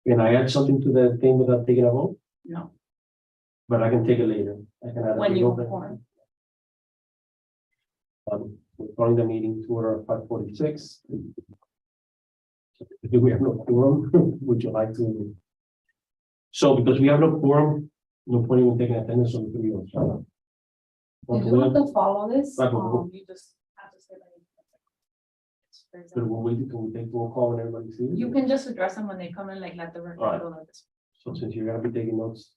Can I add something to the thing without taking a vote? No, But I can take it later. I can add. a when big you open. form. We're calling the meeting to order at 5:46. Do we have no quorum? Would you like to? So because we have no quorum, no point even taking attendance on the video. So. You do have to follow this, Right, but you just have to say that. But we'll wait until we take roll call and everybody sees. You can just address them when they come in, like let the record Alright. know that this. So since you're gonna be taking notes.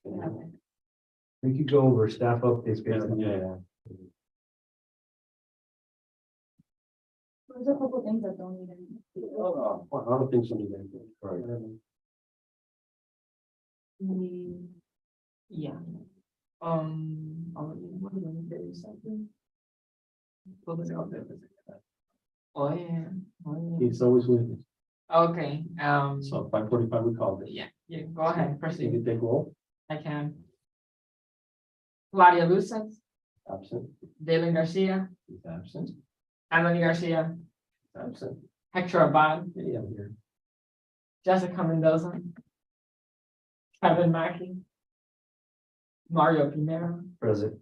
We could go over staff updates. Yeah, based on- yeah. There's a couple things that don't need any. A lot of things on the agenda. Right. Yeah. Oh, yeah. It's always with, Okay, so 5:45 we called it. yeah, go ahead, If proceed. you take roll, I can. Claudia Lucas, absent, Dalen Garcia, he's absent, Emily Garcia, absent. Hector Abad, Yeah, I'm here. Jessica Mendoza, Kevin Mackey, Mario Pinero, Present.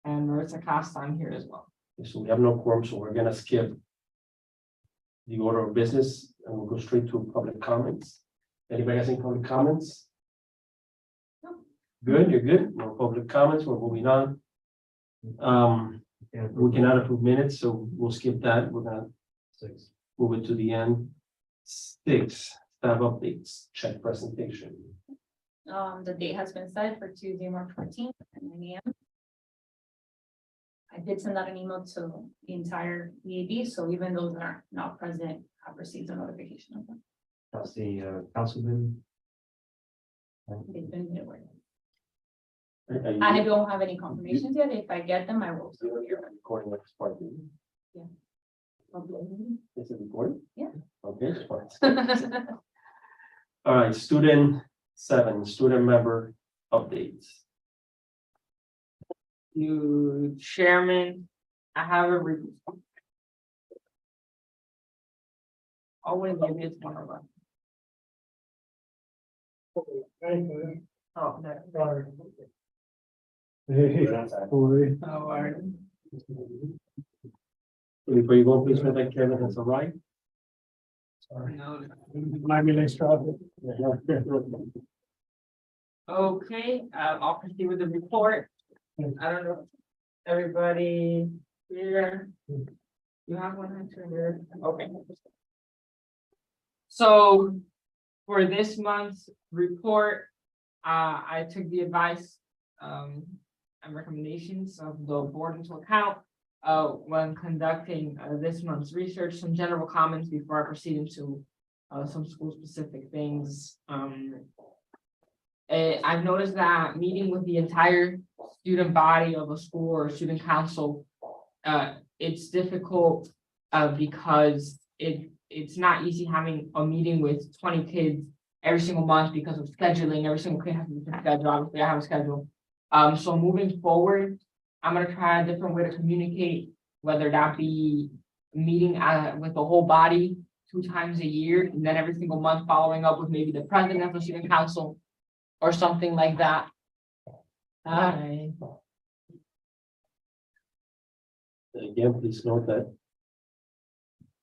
and Marissa Costa, I'm here as well. So we have no quorum, so we're gonna skip the order of business and we'll go straight to public comments. Anybody has any public comments? No. Good, you're good. No public comments. We're moving on. Yeah. We cannot approve minutes, so we'll skip that. We're gonna 6. move it to the end. 6, staff updates, check presentation. The date has been set for Tuesday, March 14th at 9 AM. I did send out an email to the entire EAB, so even those that are not present have received a notification of them. How's the councilman? They've been made aware. Are you- I don't have any confirmations yet. If I get them, I will. You're recording like it's part of it. Is it recording? Yeah. Okay, it's fine. All right, student 7, student member updates. You chairman, I have a oh, wait, maybe it's one of them. Oh, no. Oh, all right. Before you go, please make that Kevin has a right. No. Yeah. Okay, I'll proceed with the report. I don't know, everybody here. You have one answer here, okay. So for this month's report, I took the advice and recommendations of the board into account when conducting this month's research, some general comments before I proceed into some school-specific things. I've noticed that meeting with the entire student body of a school or student council, it's difficult because it's not easy having a meeting with 20 kids every single month because of scheduling. Every single kid has a different schedule. Obviously, I have a schedule. So moving forward, I'm gonna try a different way to communicate, whether that be meeting with the whole body 2 times a year, and then every single month following up with maybe the president of the student council or something like that. Hi. Again, please note that.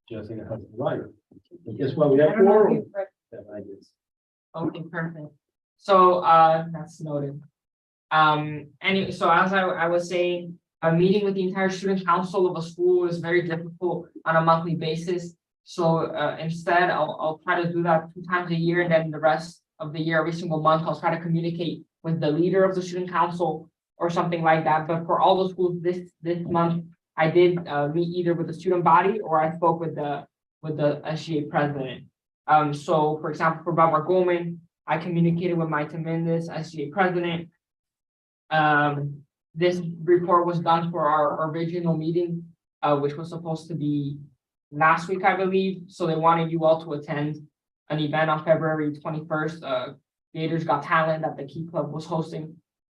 Jessica has a right. And guess what? We I have don't know if quorum. you've read- Yeah, I guess. Okay, perfect. So, that's noted. Anyway, so as I was saying, a meeting with the entire student council of a school is very difficult on a monthly basis. So, instead, I'll try to do that 2 times a year, and then the rest of the year, every single month, I'll try to communicate with the leader of the student council or something like that. But for all the schools this month, I did meet either with the student body or I spoke with the SGA president. So for example, for Barbara Goldman, I communicated with Mike Mendes, SGA president. This report was done for our original meeting, which was supposed to be last week, I believe. So they wanted you all to attend an event on February 21st, Gators Got Talent that the Key Club was hosting.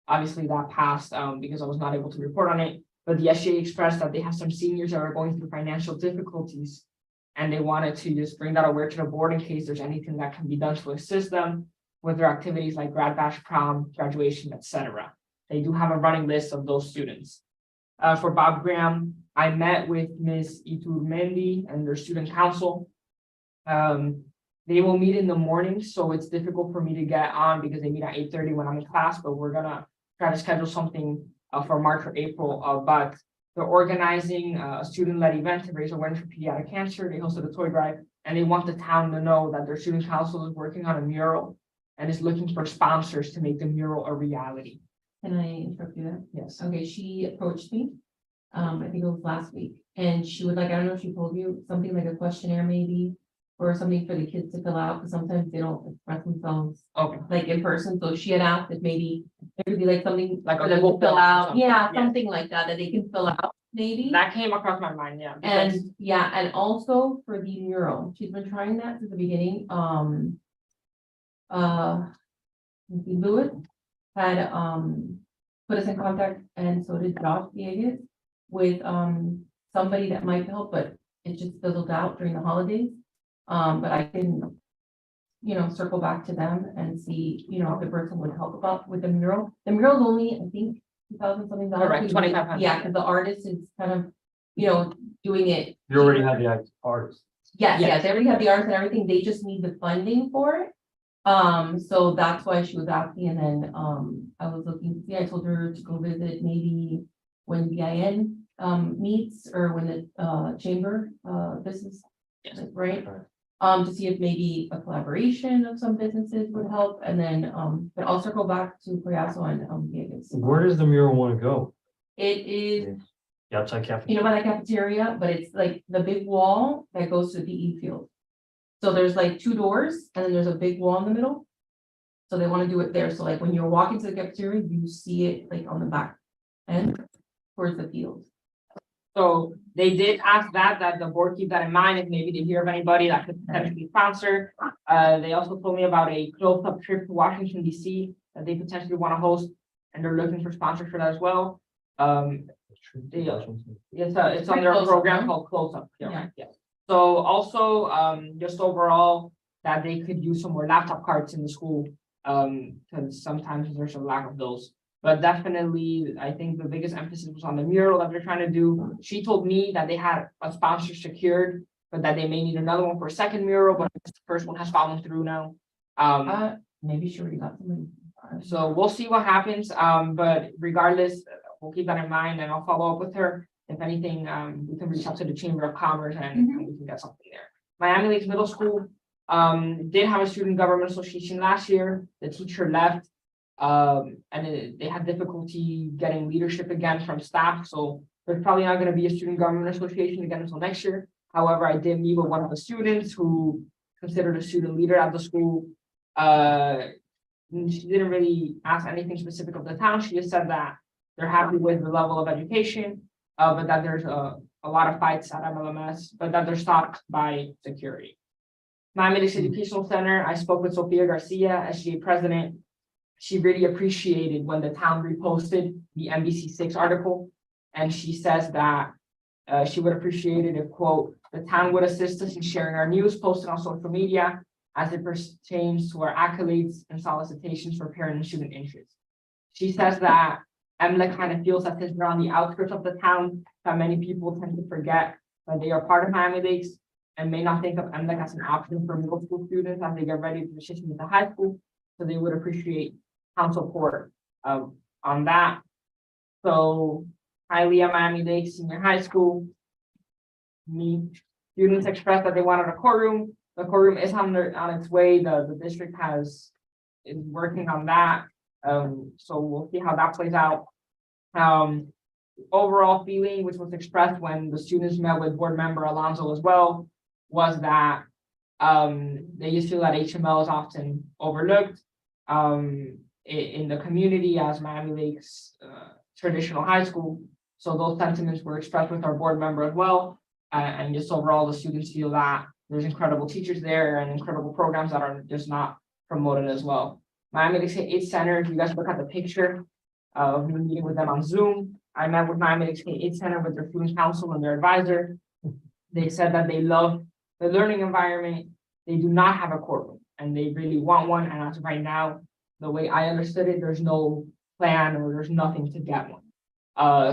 Obviously that passed because I was not able to report on it, but the SGA expressed that they have some seniors that are going through financial difficulties And they wanted to just bring that aware to the board in case there's anything that can be done to assist them with their activities like grad bash, prom, graduation, etc. They do have a running list of those students. For Bob Graham, I met with Ms. Iturmendi and their student council. They will meet in the morning, so it's difficult for me to get on because they meet at 8:30 when I'm in class, but we're gonna try to schedule something for March or April. But they're organizing a student-led event to raise awareness for pediatric cancer. They hosted a toy drive, and they want the town to know that their student council is working on a mural and is looking for sponsors to make the mural a reality. Can I interrupt you there? Yes. Okay, she approached me, I think it was last week, and she would like, I don't know if she told you, something like a questionnaire maybe, or something for the kids to fill out, because sometimes they don't express themselves Okay. like in person, so she had asked if maybe there could be like something Like for a them Google to fill form or out, something. yeah, Yes. something like that, that they can fill out, maybe. That came across my mind, yeah. because- And yeah, and also for the mural, she's been trying that since the beginning, Lewis had, put us in contact, and so did Josh Dieguez, with, somebody that might help, but it just fizzled out during the holidays. But I can, circle back to them and see, if the person would help about with the mural. The mural's only, I think, 2,000 something dollars. Correct, 2,500. Yeah, because the artist is kind of, doing it. You already have the artist. Yes, Yes. yes, they already have the arts and everything, they just need the funding for it. So that's why she was asking, and then, I was looking to see, I told her to go visit maybe when BIN, meets, or when the, chamber, business, Yes. right? To see if maybe a collaboration of some businesses would help, and then, but I'll circle back to Coyazo and, Dieguez. Where does the mural want to go? It is, The outside cafe? by the cafeteria, but it's like the big wall that goes to the PE field. So there's like 2 doors, and then there's a big wall in the middle. So they want to do it there, so like when you're walking to the cafeteria, you see it like on the back end towards the field. So they did ask that the board keep that in mind, if maybe they hear of anybody that could potentially sponsor. They also told me about a close-up trip to Washington DC that they potentially want to host, and they're looking for sponsors for that as well. It's on their Close Up, program huh? called Close Up, Yeah. right? Yeah. So also, just overall, that they could use some more laptop carts in the school, because sometimes there's a lack of those. But definitely, I think the biggest emphasis was on the mural that they're trying to do. She told me that they had a sponsor secured, but that they may need another one for a second mural, but the first one has fallen through now. Maybe she already got somebody. So we'll see what happens, but regardless, we'll keep that in mind, and I'll follow up with her. If anything, we can reach out to the Chamber of Commerce and we can get something there. Miami Lakes Middle School, did have a student government association last year. The teacher left. They had difficulty getting leadership again from staff, so there's probably not gonna be a student government association again until next year. However, I did meet with one of the students who considered a student leader at the school. She didn't really ask anything specific of the town. She just said that they're happy with the level of education, but that there's a lot of fights at MLMS, but that they're stopped by security. Miami Lakes Educational Center, I spoke with Sophia Garcia, SGA president. She really appreciated when the town reposted the NBC6 article. And she says that she would appreciate it if, quote, the town would assist us in sharing our news posted on social media as it pertains to our accolades and solicitations for parent and student interest. She says that MLEC kind of feels that since they're on the outskirts of the town, that many people tend to forget that they are part of Miami Lakes and may not think of MLEC as an option for middle school students as they get ready to transition into high school. So they would appreciate town support on that. So Hialeah Miami Lakes Senior High School. Students expressed that they wanted a courtroom. The courtroom is on its way. The district is working on that. So we'll see how that plays out. Overall feeling, which was expressed when the students met with board member Alonso as well, was that they just feel that HML is often overlooked in the community as Miami Lakes traditional high school. So those sentiments were expressed with our board member as well. And just overall, the students feel that there's incredible teachers there and incredible programs that are just not promoted as well. Miami Lakes K-8 Center, if you guys look at the picture of me meeting with them on Zoom, I met with Miami Lakes K-8 Center with their student council and their advisor. They said that they love the learning environment, they do not have a courtroom and they really want one. And as of right now, the way I understood it, there's no plan or there's nothing to get one.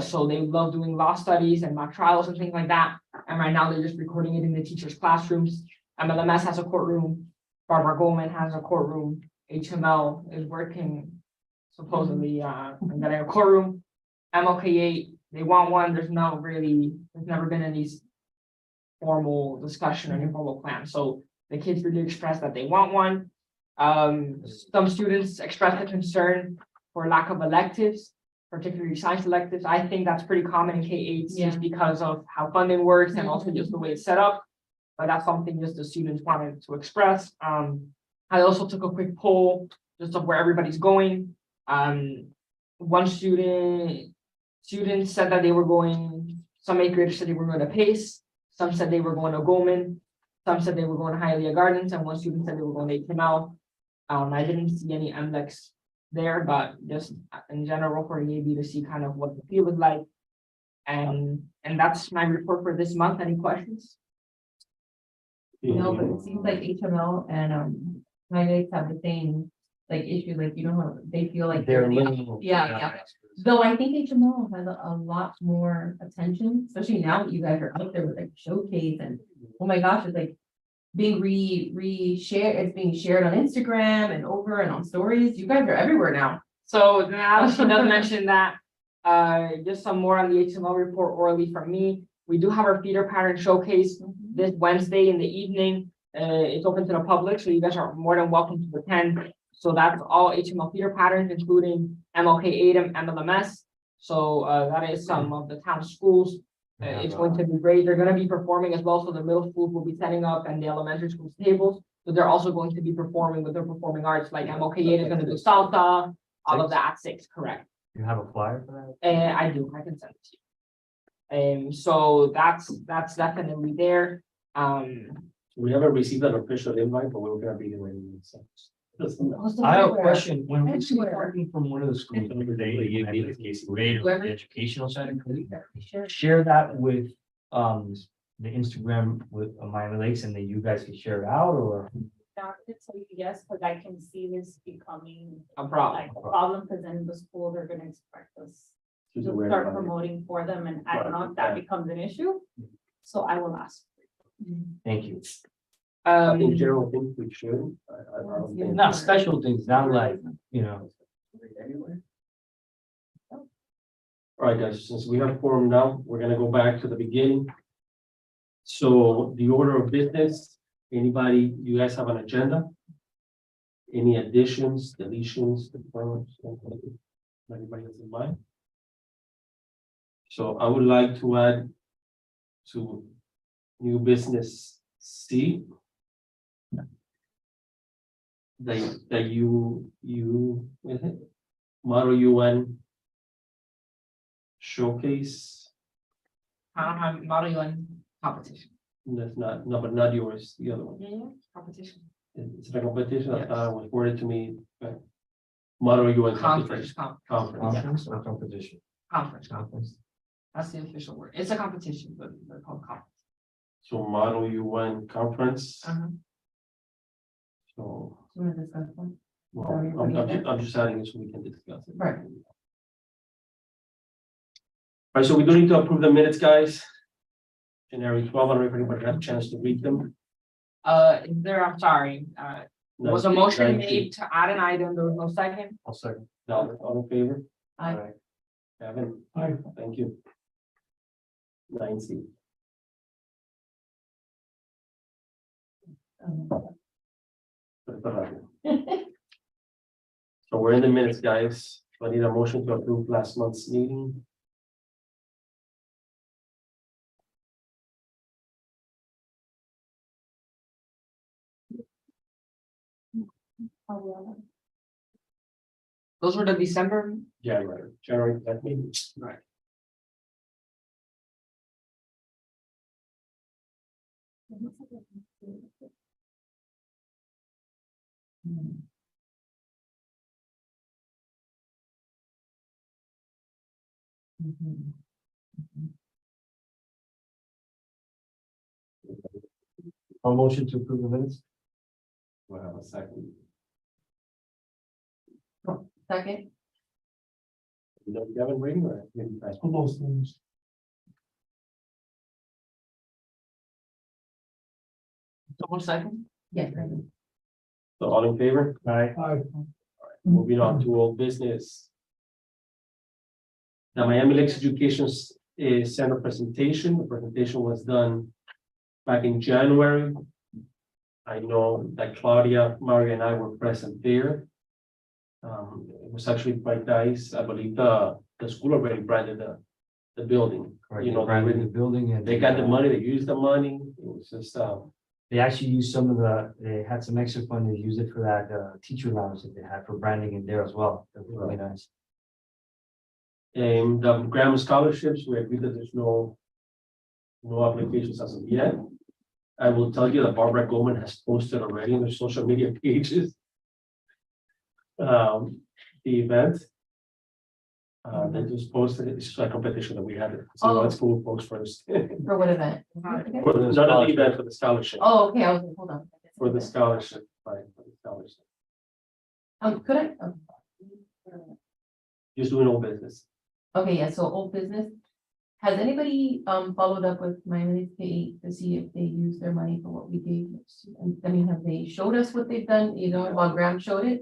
So they love doing law studies and mock trials and things like that. And right now they're just recording it in the teachers' classrooms. MLMS has a courtroom. Barbara Goldman has a courtroom. HML is working supposedly on getting a courtroom. MLK8, they want one. There's never been any formal discussion or any formal plan. So the kids really expressed that they want one. Some students expressed a concern for lack of electives, particularly science electives. I think that's pretty common in K-8 just because of how funding works and also just the way it's set up. But that's something just the students wanted to express. I also took a quick poll just of where everybody's going. One student said that they were going, some 8th graders said they were going to Pace, some said they were going to Goldman, some said they were going to Hialeah Gardens, and one student said they were going to HML. I didn't see any MLEX there, but just in general for EAB to see kind of what the field is like. And that's my report for this month. Any questions? No, but it seems like HML and highlights have the same like issue, like you know, they feel like They're the- little. yeah. Though I think HML has a lot more attention, especially now that you guys are out there with like showcase and oh my gosh, it's like being re-shared, it's being shared on Instagram and over and on stories. You guys are everywhere now. So now she does mention that, just some more on the HML report orally from me. We do have our feeder pattern showcase this Wednesday in the evening. It's open to the public, so you guys are more than welcome to attend. So that's all HML feeder patterns, including MLK8 and MLMS. So that is some of the town schools. It's going to be great. They're going to be performing as well. So the middle schools will be setting up and the elementary schools tables. So they're also going to be performing with their performing arts, like MLK8 is going to do salsa, all of that at 6, correct? You have a flyer for that? I do, I can send it to you. So that's definitely there. We haven't received an official invite, but we're gonna be doing it. I have a question, when we see parking from one of the schools, the educational center, can we share that with, the Instagram with Miami Lakes and then you guys can share it out or? Not to tell you yes, because I can see this becoming A problem. like a problem, because then the schools are gonna expect us to start promoting for them, and I don't know if that becomes an issue. So I will ask. Thank you. In general, I think we should. I don't think. Not special things, not like, you know. All right, guys, since we have forum now, we're gonna go back to the beginning. So the order of business, anybody, you guys have an agenda? Any additions, deletions, deferrals, anything anybody has in mind? So I would like to add to new business C. That you Model UN showcase, Model UN competition. that's not, no, but not yours, the other one. Yeah, competition. It's a competition, I Yes. thought it was worded to me. Model UN Conference, competition, conference. Conference or competition? conference. That's the official word. It's a competition, but they're called conference. So Model UN conference, so, You wanna discuss one? well, I'm just adding it so we can discuss it. Right. All right, so we do need to approve the minutes, guys. January 12, I don't know if anybody had a chance to read them. I'm sorry, there was a motion 19. made to add an item. There was no second. I'll second. No, all in favor? Aye. Kevin? Thank you. 9C. So we're in the minutes, guys. So I need a motion to approve last month's meeting. Those were the December. January, that meeting. Right. A motion to approve the minutes? We'll have a second. Second, You don't have it reading or? Those things. Someone second? yes, I do. So all in favor? Aye. Moving on to old business. The Miami Lakes Education Center presentation, the presentation was done back in January. I know that Claudia, Mario, and I were present there. It was actually quite nice. I believe the school already branded the building. You know, Branded the really- building and. they got the money, they used the money. It was just, They actually used some of they had some extra fund, they used it for that teacher lounge that they had for branding in there as well. It was really nice. and the Graham scholarships, we agreed that there's no applications as of yet. I will tell you that Barbara Goldman has posted already on their social media pages. The event. They just posted it, it's a competition that we had, so Oh. what school post first. For what event? For the, not the event, for the scholarship, Oh, okay, I was like, hold on. for the scholarship, right, for the scholarship, Could I? just doing all business. Okay, yeah, so old business. Has anybody followed up with Miami State to see if they use their money for what we gave? I mean, have they showed us what they've done, you know, while Graham showed it?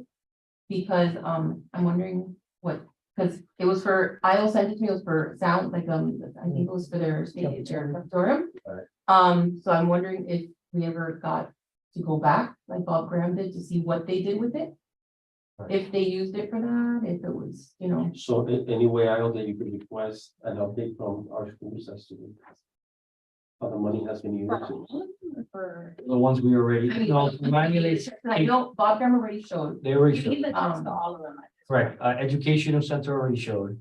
Because I'm wondering what, because it was for, I'll send it to me, it was for sound, like, I think it was for their state, their auditorium. Right. So I'm wondering if we ever got to go back, like Bob Graham did, to see what they did with it. Right. If they used it for that, if it was, you know, So anyway, I know that you could request an update from our schools as to how the money has been used. For. The ones we already, I mean, no, Miami Lakes, I know Bob Graham already showed. they already You showed. need the text to all of them. Correct, educational center already showed,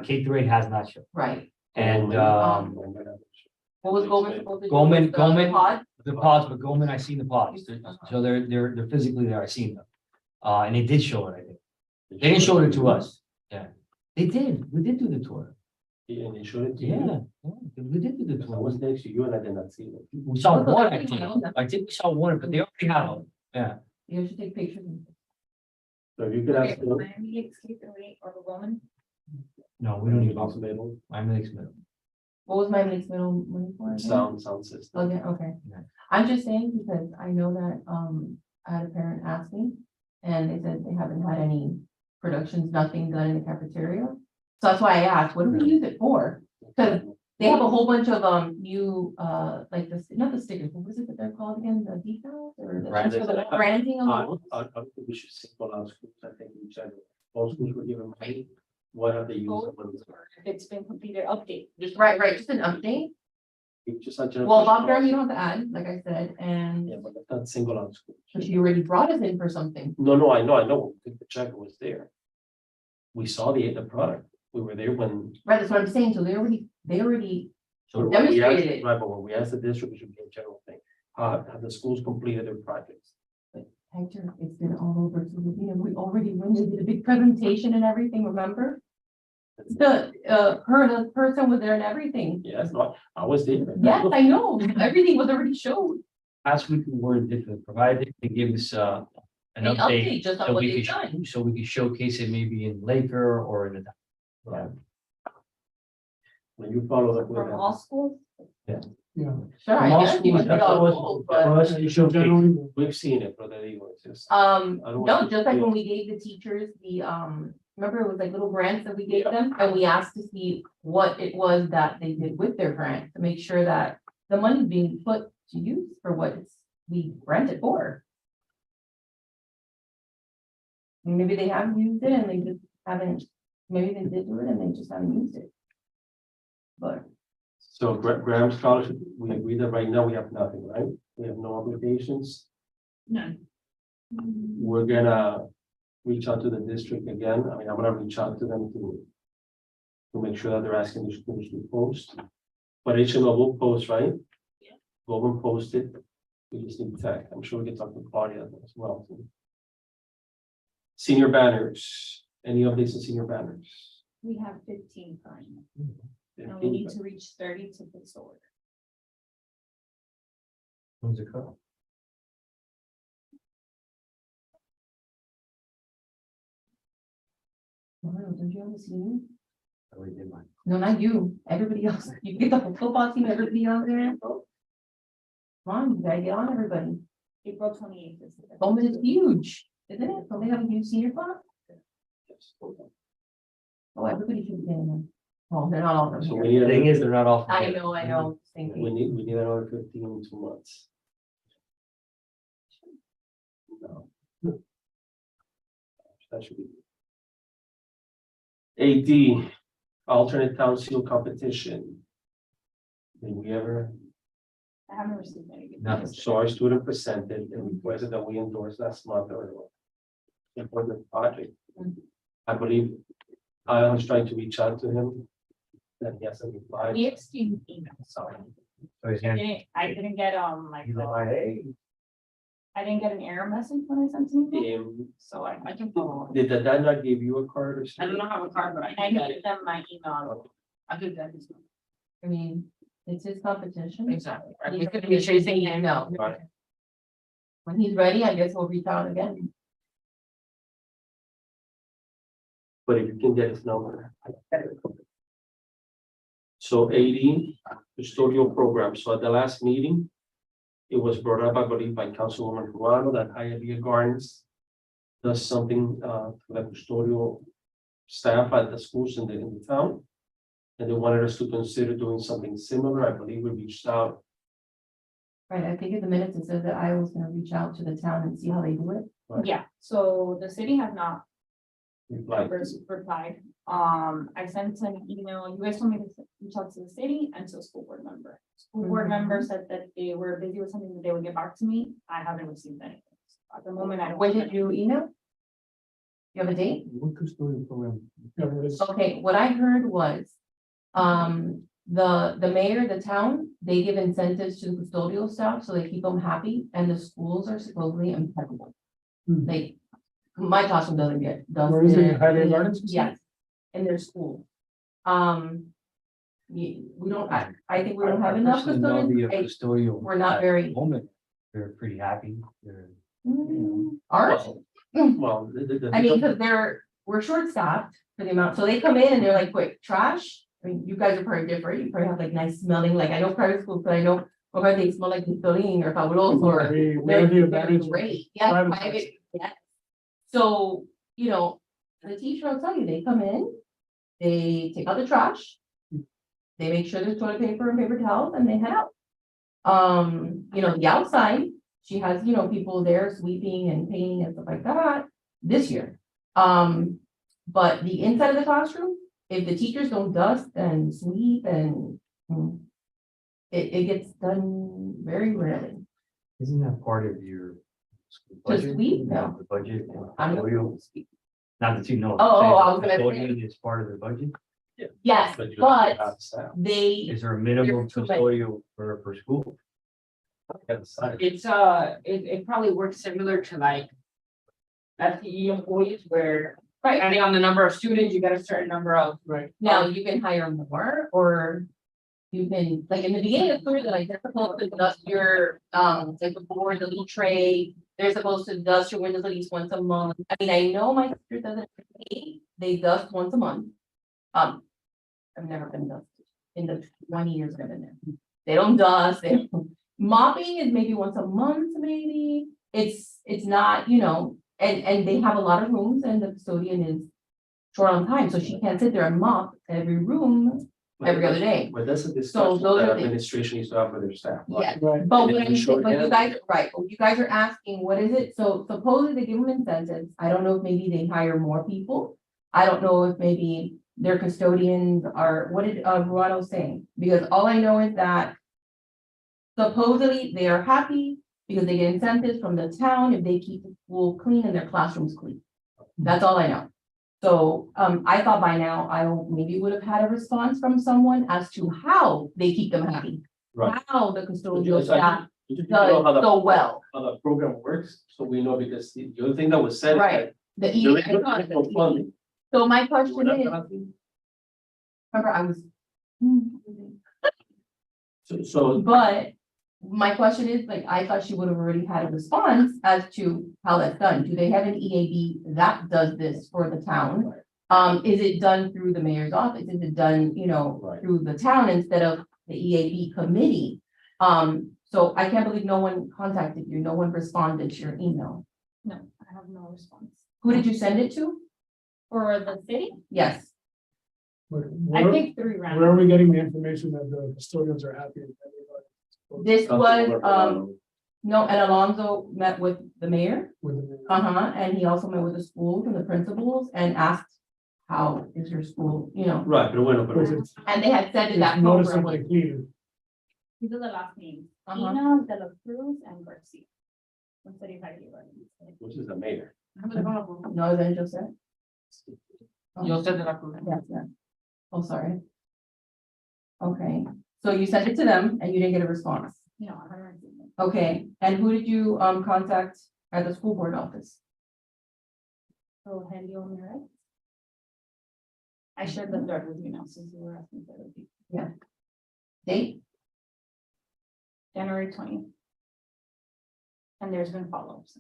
K through 8 has not shown, Right. and, What was Goldman supposed to do? Goldman- with the Goldman- pod? the pods, but Goldman, I seen the pods, so they're physically there, I seen them. And they did show it, I think, they didn't show it to us, yeah, they did, we did do the tour, And they showed it to yeah, you. we did do the I was tour, next to you and I did not see it. we saw one, I think we saw one, but they already have them, yeah. You should take pictures. So if you could ask them. Miami Lakes K through 8 or the woman. No, we don't need Box boxes, middle, Miami Lakes middle. What was my next middle money for? again? sound system. Okay, okay. Yeah. I'm just saying because I know that, I had a parent ask me and they said they haven't had any productions, nothing done in the cafeteria. So that's why I asked, what do we use it for? Because they have a whole bunch of, new, like the, not the stickers, what was it that they're called again, the decals or the Branding. for the branding of the. I think we should single out schools, I think we said, all schools were given money, what have they used? it for? If it's been completed, update. Just Right, just an update. It's just a general Well, Bob question. Graham, you don't have to add, like I said, and Yeah, but that's not single out schools. but she already brought us in for something. No, I know, the check was there. We saw the product, we were there when. Right, that's what I'm saying. So they already, So when we asked- Demonstrated it. Right, but when we asked the district, it should be a general thing, have the schools completed their projects? Hector, it's been all over. So, you know, we already went and did a big presentation and everything, remember? The, the person was there and everything. Yes, no, I was there. Yes, I know. Everything was already showed. last week we were different, provided they give us, an An update. update just on So what we they've could, done. so we could showcase it maybe in Laker or in the. Yeah. When you follow up with From all schools. Sure, From I all guess you schools, could that's put all what schools, was- for but, us to showcase. we've seen it, brother, it's just. no, don't want to- just like when we gave the teachers the, remember it was like little grants that we gave Yeah. them? And we asked to see what it was that they did with their grant to make sure that the money is being put to use for what we granted for. Maybe they haven't used it and they just haven't, maybe they did do it and they just haven't used it. But, So Graham Scholarship, we agree that right now we have nothing, right? We have no obligations. None. We're gonna reach out to the district again. I mean, I'm gonna reach out to them to make sure that they're asking the schools to post. But HMO will post, right? Yeah. Golden posted. We just need tech. I'm sure we can talk to Claudia as well. Senior banners. Any updates on senior banners? We have 15 currently, and we need to reach 30 to fix the order. When's it cut? Wow, don't you have a senior? I already did mine. No, not you, everybody else. You get the whole football team, everybody on there. Come on, you gotta get on everybody. April 28th is. the- Bowman is huge, isn't it? Don't they have a huge senior class? Oh, everybody should be getting them. Oh, they're not all from So here. we need, The thing is, they're not all. from I here. know, same we thing. need another 15 in 2 months. No. That should be. AD, alternate town seal competition. Did we ever, I haven't received any. Nothing. so our student presented and requested that we endorse last month or for the project. I believe I was trying to reach out to him. That he hasn't replied. We exchanged emails, sorry. So he's gonna- I didn't get, like, he's like, hey, I didn't get an error message when I sent an email, So I can follow. up. did the dad not give you a card or I something? do not have a card, but I I can get gave it. them my email. I could get his. I mean, it's his competition. Exactly. He's We could be chasing him. No. Right. When he's ready, I guess we'll reach out again. But if you can get his number. So 80 custodial program. So at the last meeting, it was brought up, I believe, by Councilwoman Ruano that Hialeah Gardens does something for the custodial staff at the schools in the town. And they wanted us to consider doing something similar. I believe we reached out. Right, I think in the minutes it says that I was gonna reach out to the town and see how they do it. Yeah, so the city has not Replied. replied. I sent an email, you guys told me to reach out to the city and to a school board member. School board Mhm. member said that they were busy with something that they would get back to me. I haven't received anything. At the moment, I don't. When did you email? You have a date? what custodial program? Okay, what I heard was, the mayor, the town, they give incentives to the custodial staff, so they keep them happy, and the schools are supposedly impeccable. Like, my classroom doesn't get. Where is it? Hialeah Gardens? Yes, in their school. We don't, I think we don't have enough custodians. Custodial. We're not very. Moment, they're pretty happy, they're. Ours? Well, the. I mean, because we're short staffed for the amount, so they come in and they're like, quick, trash. I mean, you guys are probably different, you probably have like nice smelling, like I know private schools, but I know, or they smell like Pistoline or Fabuloso or. We have the they're advantage. of Great, yeah, private private, yes. So, you know, the teacher will tell you, they come in, they take out the trash. They make sure there's toilet paper and paper towels and they head out. You know, the outside, she has, you know, people there sweeping and painting and stuff like that this year. But the inside of the classroom, if the teachers don't dust and sweep and it gets done very rarely. Isn't that part of your? school To budget? sweep? No. The budget. I'm not Custodial? gonna speak. Not that you know. Oh, I was gonna say- Custodian is part of the budget, Yes, But you but have staff. they, is there a minimum There's too many. custodial for school? It's it probably works similar to like. FTE employees where, depending on the number of students, you get a certain number of. Right. now you can hire more or. You can, like in the beginning of career, like they're supposed to dust your, like the board, the little tray. They're supposed to dust your windows at least once a month. I mean, I know my sister doesn't, they dust once a month. I've never been dusted in the 20 years I've been there. They don't dust, mopping is maybe once a month, maybe. It's not, you know, and they have a lot of rooms and the custodian is short on time, so she can't sit there and mop every room every other day. But that's a discussion those that are the- administration needs to have for their staff. Yeah, Right. but And what if I'm you saying, short but you hand- guys, right, but you guys are asking, what is it? So supposedly they give them incentives. I don't know if maybe they hire more people. I don't know if maybe their custodians are, what did Ruano say? Because all I know is that supposedly they are happy because they get incentives from the town if they keep the school clean and their classrooms clean. That's all I know. So, I thought by now I maybe would have had a response from someone as to how they keep them happy. Right. How the custodial Yes, I staff You just does know how the- so well, How the program works, so we know, because the other thing that was said. right? The There EAB, is no funding. so my We're question not is, gonna do- remember I was. So, But My question is, like, I thought she would have already had a response as to how that's done. Do they have an EAB that does this for the town? Is it done through the mayor's office? Is it done, Right. through the town instead of the EAB committee? So I can't believe no one contacted you, no one responded to your email. No, I have no response. Who did you send it to? For the city, Yes, I Where, think 3 where are rounds. we getting the information that the custodians are happy? with everybody? this was, no, and Alonso met with the mayor. With the- And he also met with the schools and the principals and asked, how is your school, Right, pero bueno, pero Because it's- and they had said that that it's notice program of was. completed. These are the last names, Uh-huh. Ina, De La Cruz, and Garcia. From City of Hialeah. which is the mayor. No, then Joseph? Yo said that I could. Yes, yeah. Oh, sorry. Okay, so you sent it to them and you didn't get a response. No, I haven't received it. Okay, and who did you contact at the school board office? So Helio Meredith. I shared the third with you now, since you were asking for the Date? January 20th. And there's been follow-ups.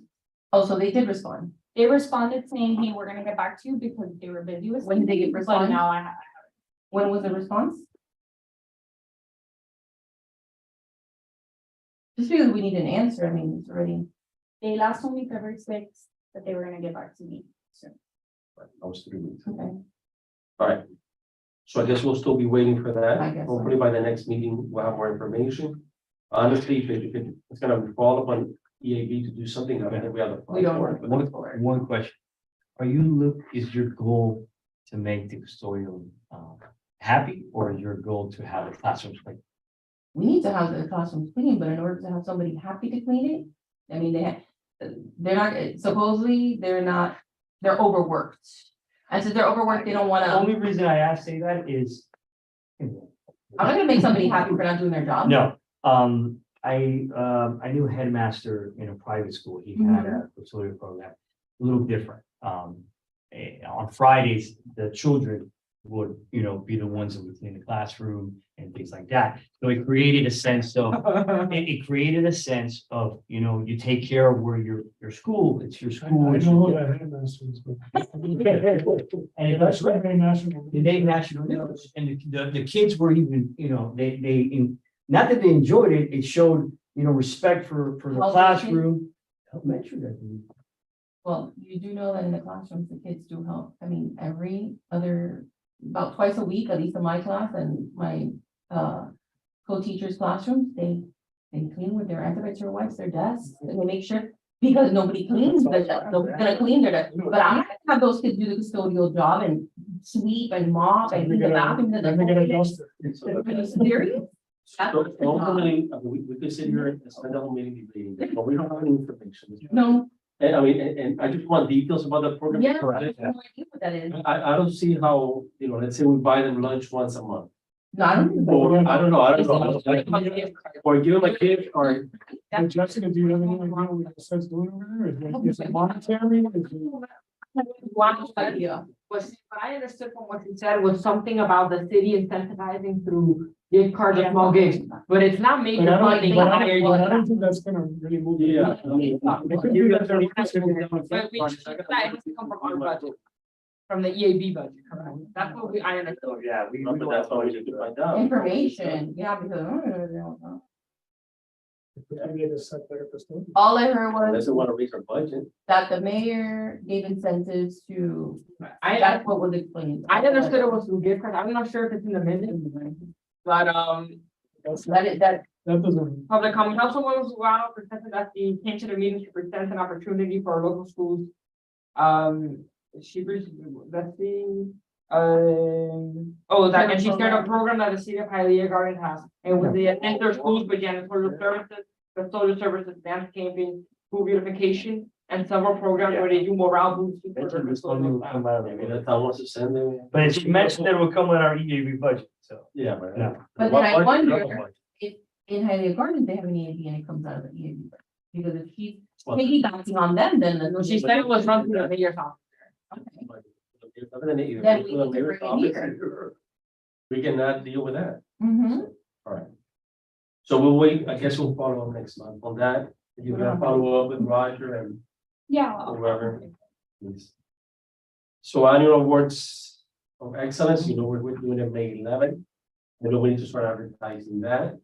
Oh, so they did respond. They responded saying, hey, we're gonna get back to you because they were busy with. When did they get something, response? But now I have. When was the response? Just because we need an answer, I mean, it's already, They last told me February 6th that they were gonna get back to me soon. That was 3 weeks. okay, All right. So I guess we'll still be waiting for that. I guess so. Hopefully by the next meeting, we'll have more information. Honestly, if it's gonna fall upon EAB to do something, I don't think we have the. we don't funds work for it. for it. One question. Is your goal to make the custodian happy, or is your goal to have the classrooms clean? We need to have the classrooms clean, but in order to have somebody happy to clean it, I mean, they're not, supposedly, they're overworked. And since they're overworked, they don't The wanna, only reason I say that is. I'm not gonna make somebody happy for not doing their job. No, I knew a headmaster in a private school. He had a custodial program, a little different. On Fridays, the children would, be the ones that would clean the classroom and things like that. So it created a sense of, it created a sense of, you take care of where your school, it's your I school. it's know your- who that headmaster is, but. And it That's was right, very national. the Navy National News, and the kids were even, not that they enjoyed it, it showed, respect for the How old are the kids? classroom. Elementary, I believe. Well, you do know that in the classrooms, the kids do help. I mean, about twice a week, at least in my class and my co-teachers' classrooms, they clean with their antibacterial wipes, their desks, and they make sure, because nobody cleans their desk, nobody's gonna clean their desk. But I'm not gonna have those kids do the custodial job and sweep and mop and clean the bathroom. Then they get a duster. Are you serious? So ultimately, I mean, we could sit here and spend the whole meeting debating, this, but we don't have any information. No, And I mean, and I just want details about the program. yeah, I have no idea what that is. I don't see how, let's say we buy them lunch once a month. No, I don't. think Or, so. I don't know, or give them a gift, or, Hey, Jessica, do you have any idea what the set's doing over there? Is it monetary? Is it- One Idea. was, what I understood from what you said was something about the city incentivizing through gift cards or small gifts, but it's not But major I funding. don't, higher but I than don't that. think that's gonna really move. the yeah. needle. I mean, They could do that very quickly. But we, that has to come from our budget, from the EAB budget, correct? That's what I understood. So, yeah, we. But that's what we need to find out. Information, yeah, because I don't know. Maybe they just set better custodian. All I heard Unless was they want to raise our budget. that the mayor gave incentives to, I that's what was explained. understood it was through gift cards. I'm not sure if it's in the minutes, but, That's, That that doesn't. Public comment, Councilwoman Guano presented that the came to the meeting to present an opportunity for our local schools. Let's see, and she started a program that the city of Hialeah Garden has, and with the enter schools, but janitorial services, custodial services, dance camping, school beautification, and several programs where they do morale boosts. Mentioned this funding will come out of Maybe it. that's how wants to send them. But she mentioned that it will come with our EAB budget, so. Yeah, but. Yeah. But then I What- wonder- in Hialeah Gardens, they have an EAB and it comes out of the EAB. Because if she's piggybacking on them, then the. She said it was run through the mayor's office. Okay. Other than it, Then we need to bring it here. We cannot deal with that. Mhm. All right. So we'll wait, I guess we'll follow up next month on that. If you're gonna follow up with Roger and Yeah. whoever. Please. So annual awards of excellence, we're doing it May 11th. And we need to start advertising that.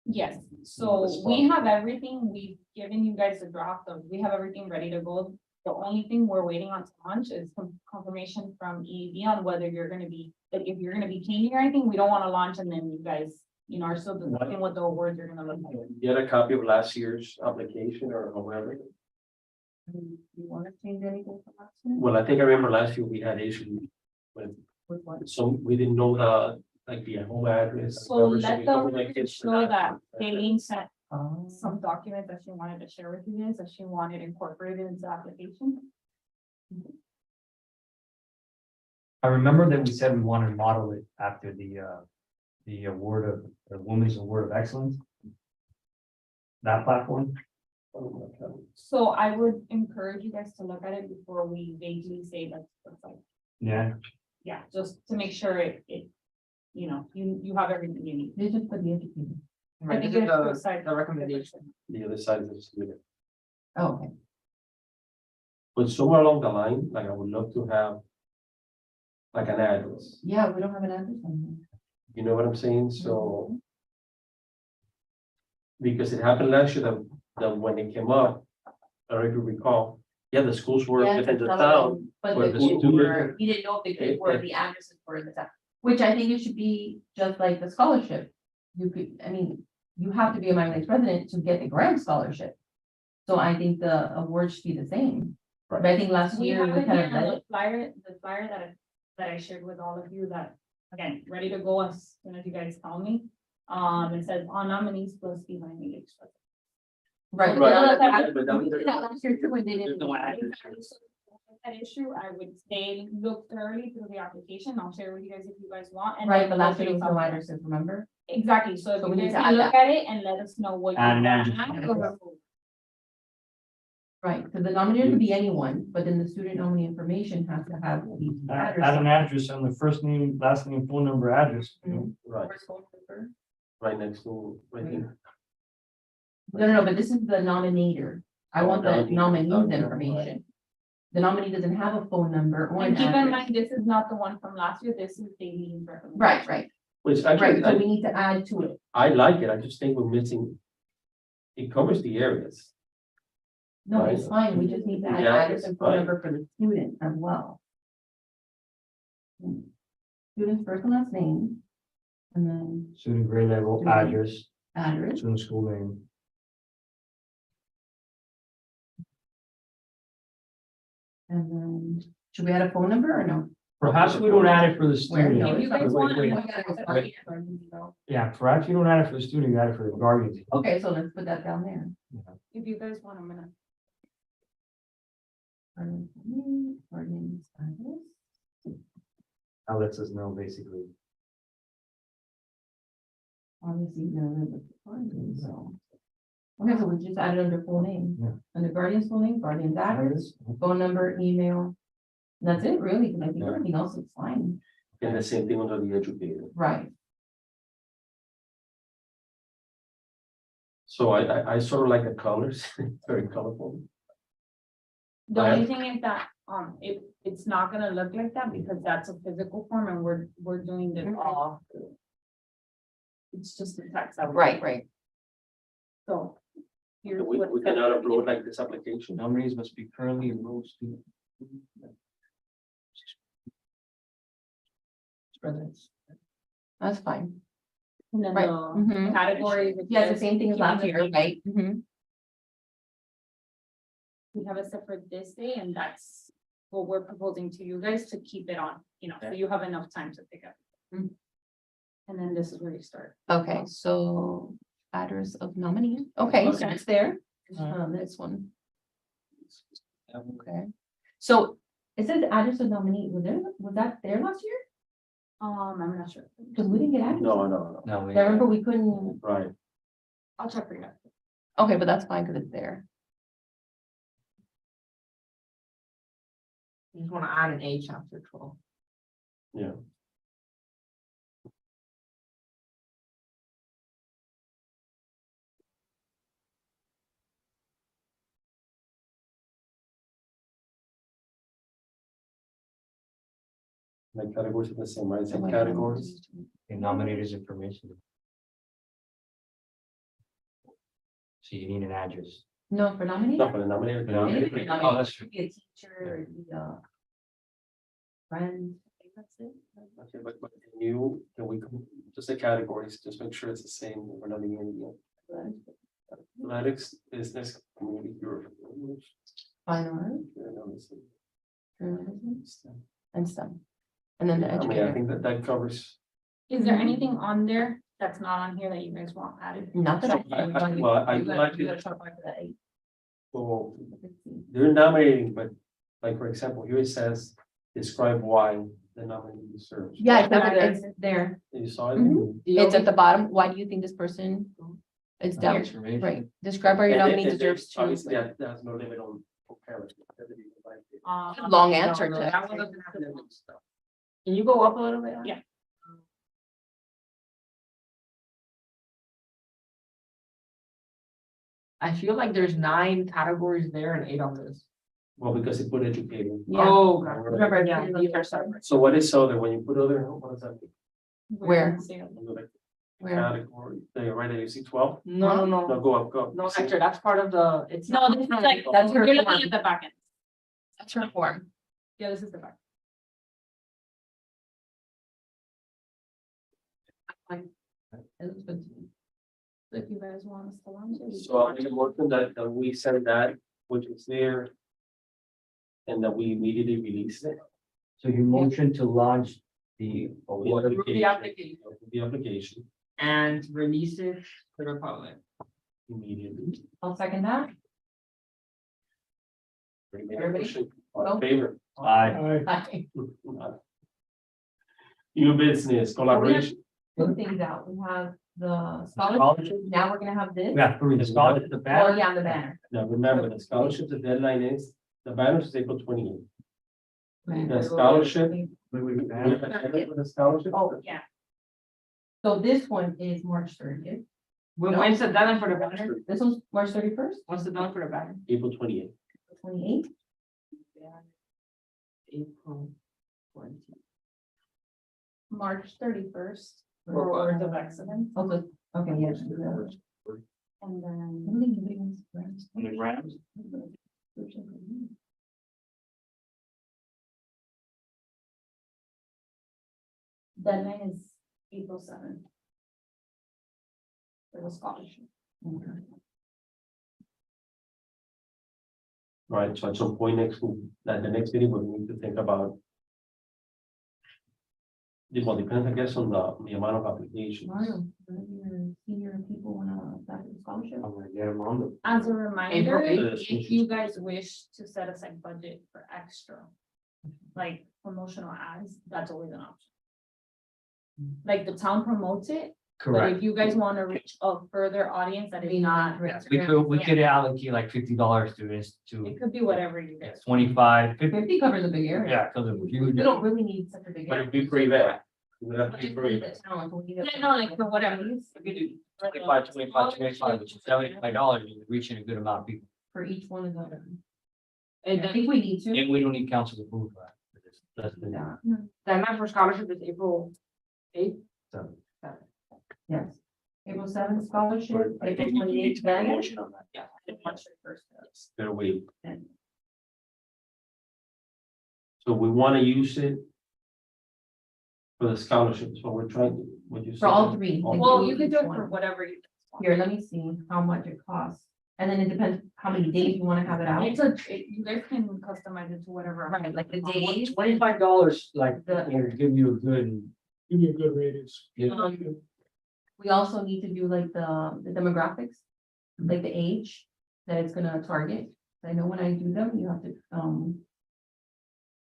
Yes, so we have everything, we've given you guys a draft of, we have everything ready to go. The only thing we're waiting on to launch is confirmation from EAB on whether you're gonna be, like, if you're gonna be changing or anything, we don't wanna launch and then you guys, are still discussing what the awards are gonna look like. Get a copy of last year's application or however. You wanna change anything from last year? Well, I think I remember last year we had issues with, With what? so we didn't know the home address. So we let don't them like kids for know that Kayleen sent Oh. some documents that she wanted to share with you guys, that she wanted incorporated into the application. I remember that we said we wanted to model it after the award of, the Women's Award of Excellence. That platform, Oh, my God. So I would encourage you guys to look at it before we vaguely say that's like, yeah, yeah, just to make sure you have everything you need. They just put the educator. Right, think this is it's the, beside- the recommendation. The other side of the student. Oh, okay. But somewhere along the line, like I would love to have like an address, Yeah, we don't have an address on you know what I'm saying? So. Because it happened last year that when it came up, I don't know if you recall, yeah, the schools were here. within the town. But but the the kids student- were, you didn't know if the kids were, the addresses were in the town. Which I think it should be just like the scholarship. You could, I mean, you have to be a Miami Lakes resident to get the grant scholarship. So I think the award should be the same. Right. But I think last We year have we it kind here of on let the it. flyer that I shared with all of you that, again, ready to go as soon as you guys tell me. It says all nominees plus be my meeting. Right. Right. But we did that last year too, and they didn't. That issue, I would say, look thoroughly through the application. I'll share with you guys if you guys want. and Right, then but last year we'll there was no take addresses, remember? Exactly, so if So you we need guys to can add look at it and let us know what. you Add an want. address. Right, because the nominator could be anyone, but then the student nominee information has to have the add address. an address on the first name, last name, phone number, address. Right, right next to, right here. No, but this is the nominator. I want the Nominee. nominee's Okay. information. The nominee doesn't have a phone number or an And keep in address. mind, this is not the one from last year, this is Daisy's recommendation. Right, Which right, actually, so we need to add to it. I like it, I just think we're missing. It covers the areas. No, Right. it's fine, we just need to add Yeah, address and phone fine. number for the student as well. Student's first and last name. And then Student grade level, Student. address, address. student school name. And then, should we add a phone number or no? Perhaps we don't add it for the Where? student. If you guys want. Wait, Yeah, perhaps you don't add it for the student, you add it for the guardians. Okay, so let's put that down there. If you guys want, I'm gonna. Guardian's address. That lets us know basically. Obviously, you know, the guardian, so. Okay, so we just added under full name. Yeah. Under guardian's full name, guardian's address, phone number, email. And that's it, really, because I think Yeah. everything else is fine. And the same thing under the educator. Right. So I sort of like the colors, very colorful. The Right. only thing is that, it's not gonna look like that because that's a physical form and we're doing this all. It's just the text. that we- Right. So. here's We what it's cannot gonna be. upload like this application. Nominees must be currently enrolled student. That's fine. And then Right. the Mhm. categories. Yeah, it's the same thing as last year, right? We have it set for this day and that's what we're proposing to you guys to keep it on, so you have enough time to pick up. Mm. And then this is where you start. Okay, so address of nominee. Okay, so Okay. it's there. This one. Okay. So it says address of nominee. Was that there last year? I'm not sure. Because we didn't get address. No. No, I remember we couldn't. Right. I'll check for you. Okay, but that's fine because it's there. You just wanna add an H after 12. Yeah. My categories are the same, right? Same categories. And nominators information. So you need an address. No, for nominee. No, for the nominator. No. Anybody Oh, that's true. Be a teacher, be a friend. I think that's it. Okay, but can we, just the categories, just make sure it's the same, we're not leaving anything. Athletics, business, community, Europe. Fine art, journalism, and STEM. And then the I mean, I educator. think that covers. Is there anything on there that's not on here that you guys want added? Not that Well, I You like gotta it. try to find that eight. So they're nominating, but like, for example, here it says, describe why the nominee serves. Yeah, It's it's there. You saw it? Mhm. It's at the bottom. Why do you think this person? It's down, Information. right. Describe why your And- nominee and deserves to. Obviously, there's no limit on comparison. Long answer No, to. that one doesn't have to- Can you go up a little bit? Yeah. I feel like there's 9 categories there and 8 on this. Well, because they put educating. Yeah. Oh, God. Remember, Yeah, these are separate. So what is other, when you put other, what does that mean? Where? Like Where? category, there, right, there, you see 12? No, No, no, go up, go up. no, See? Hector, that's part of the, it's. No, this is like, That's her you're looking form. at the back end. That's her form. Yeah, this is the back. It looks good to me. So if you guys want us to launch it. we So I'll can make a motion that we send that, which is there. And that we immediately release it. So you motion to launch the award. Approve the application. The application And release it to the public. immediately. I'll second that. Bring it up. Everybody? All in favor? Aye. Aye. New business collaboration. Two things out. We have the scholarship. Scholarship? Now we're gonna have this. We have three, the scholarship, the Oh, banner. yeah, on the banner. Now, remember, the scholarship, the deadline is, the banner is April 28th. The So scholarship. Wait, wait, we banner. have a deadline for the scholarship. Oh, Yeah. this one is March 30th. When's the deadline for the banner? This one's March 31st, What's the deadline for the banner? April 28th. 28th. April 20. March 31st. For For what? words of excellence, Okay, okay, yes. and then. And then Rams. Deadline is April 7th. For the scholarship. Right, so at some point next week, that the next meeting, we need to think about. Well, depends, I guess, on the amount of applications. Mario, your senior people wanna apply for the scholarship? I'm gonna get them on the. As a reminder, April if you guys wish to set aside budget for extra, like promotional ads, that's always an option. Like the town promotes it, but Correct. if you guys want to reach a further audience that is not, We could allocate like $50 to this, to it could be whatever you guys. 25, 50. 50 covers a big area. Yeah, because of We huge. don't really need such a big But area. it'd be pretty bad. We would have to But be just pretty need bad. the talent, we need Yeah, no, like for whatever. We could do 25, 25, 25, which is $75, you're reaching a good amount of people. For each one of them. And I then think we need to. And we don't need council approval for that. That's the, Yeah, deadline for scholarship is April 8th. so. yes. April 7th scholarship, I April think we need 28th to make a banner. motion on that. Yeah. and March 31st. Better wait. And So we want to use it. For the scholarships, what we're trying, what you. For all three. All Well, three. you can do it One. for whatever you. Here, let me see how much it costs. And then it depends how many days you wanna have it out. It's a, you guys can customize it to whatever. Right, like the days. $25, like, The- will give you a good, Give me a good ratings. you know, We also need to do like the demographics, like the age that it's gonna target. I know when I do them, you have to,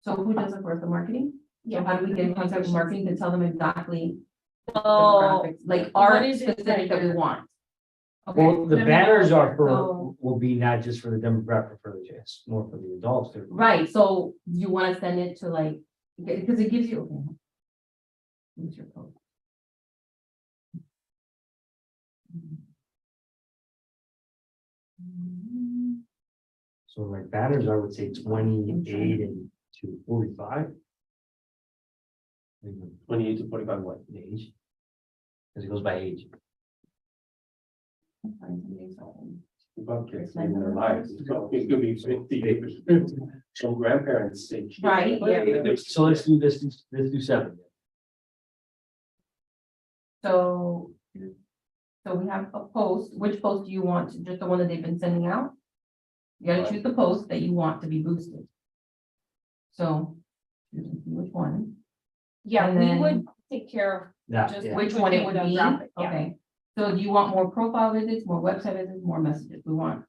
so who does it for us, the marketing? So how do we get in contact with marketing to tell them exactly So, demographics, like our what is it specific that we want? well, the Let me banners know. are for, So- will be not just for the demographic, for the, it's more for the adults. They're- Right, so you wanna send it to like, because it gives you. Okay. What's your code? So like banners, I would say 28 and to 45. Mhm. 28 to 45 what? The age. Because it goes by age. About kids in their lives, so it could be 50, some grandparents say. Right, yeah. So let's do this, let's do 7. So, so we have a post, which post do you want, just the one that they've been sending out? You gotta choose the post that you want to be boosted. So, you can see which one, Yeah, And we then- would take care of Yeah, just yeah. which one it would with the be, graphic, yeah. okay. So do you want more profile visits, more website visits, more messages, we want?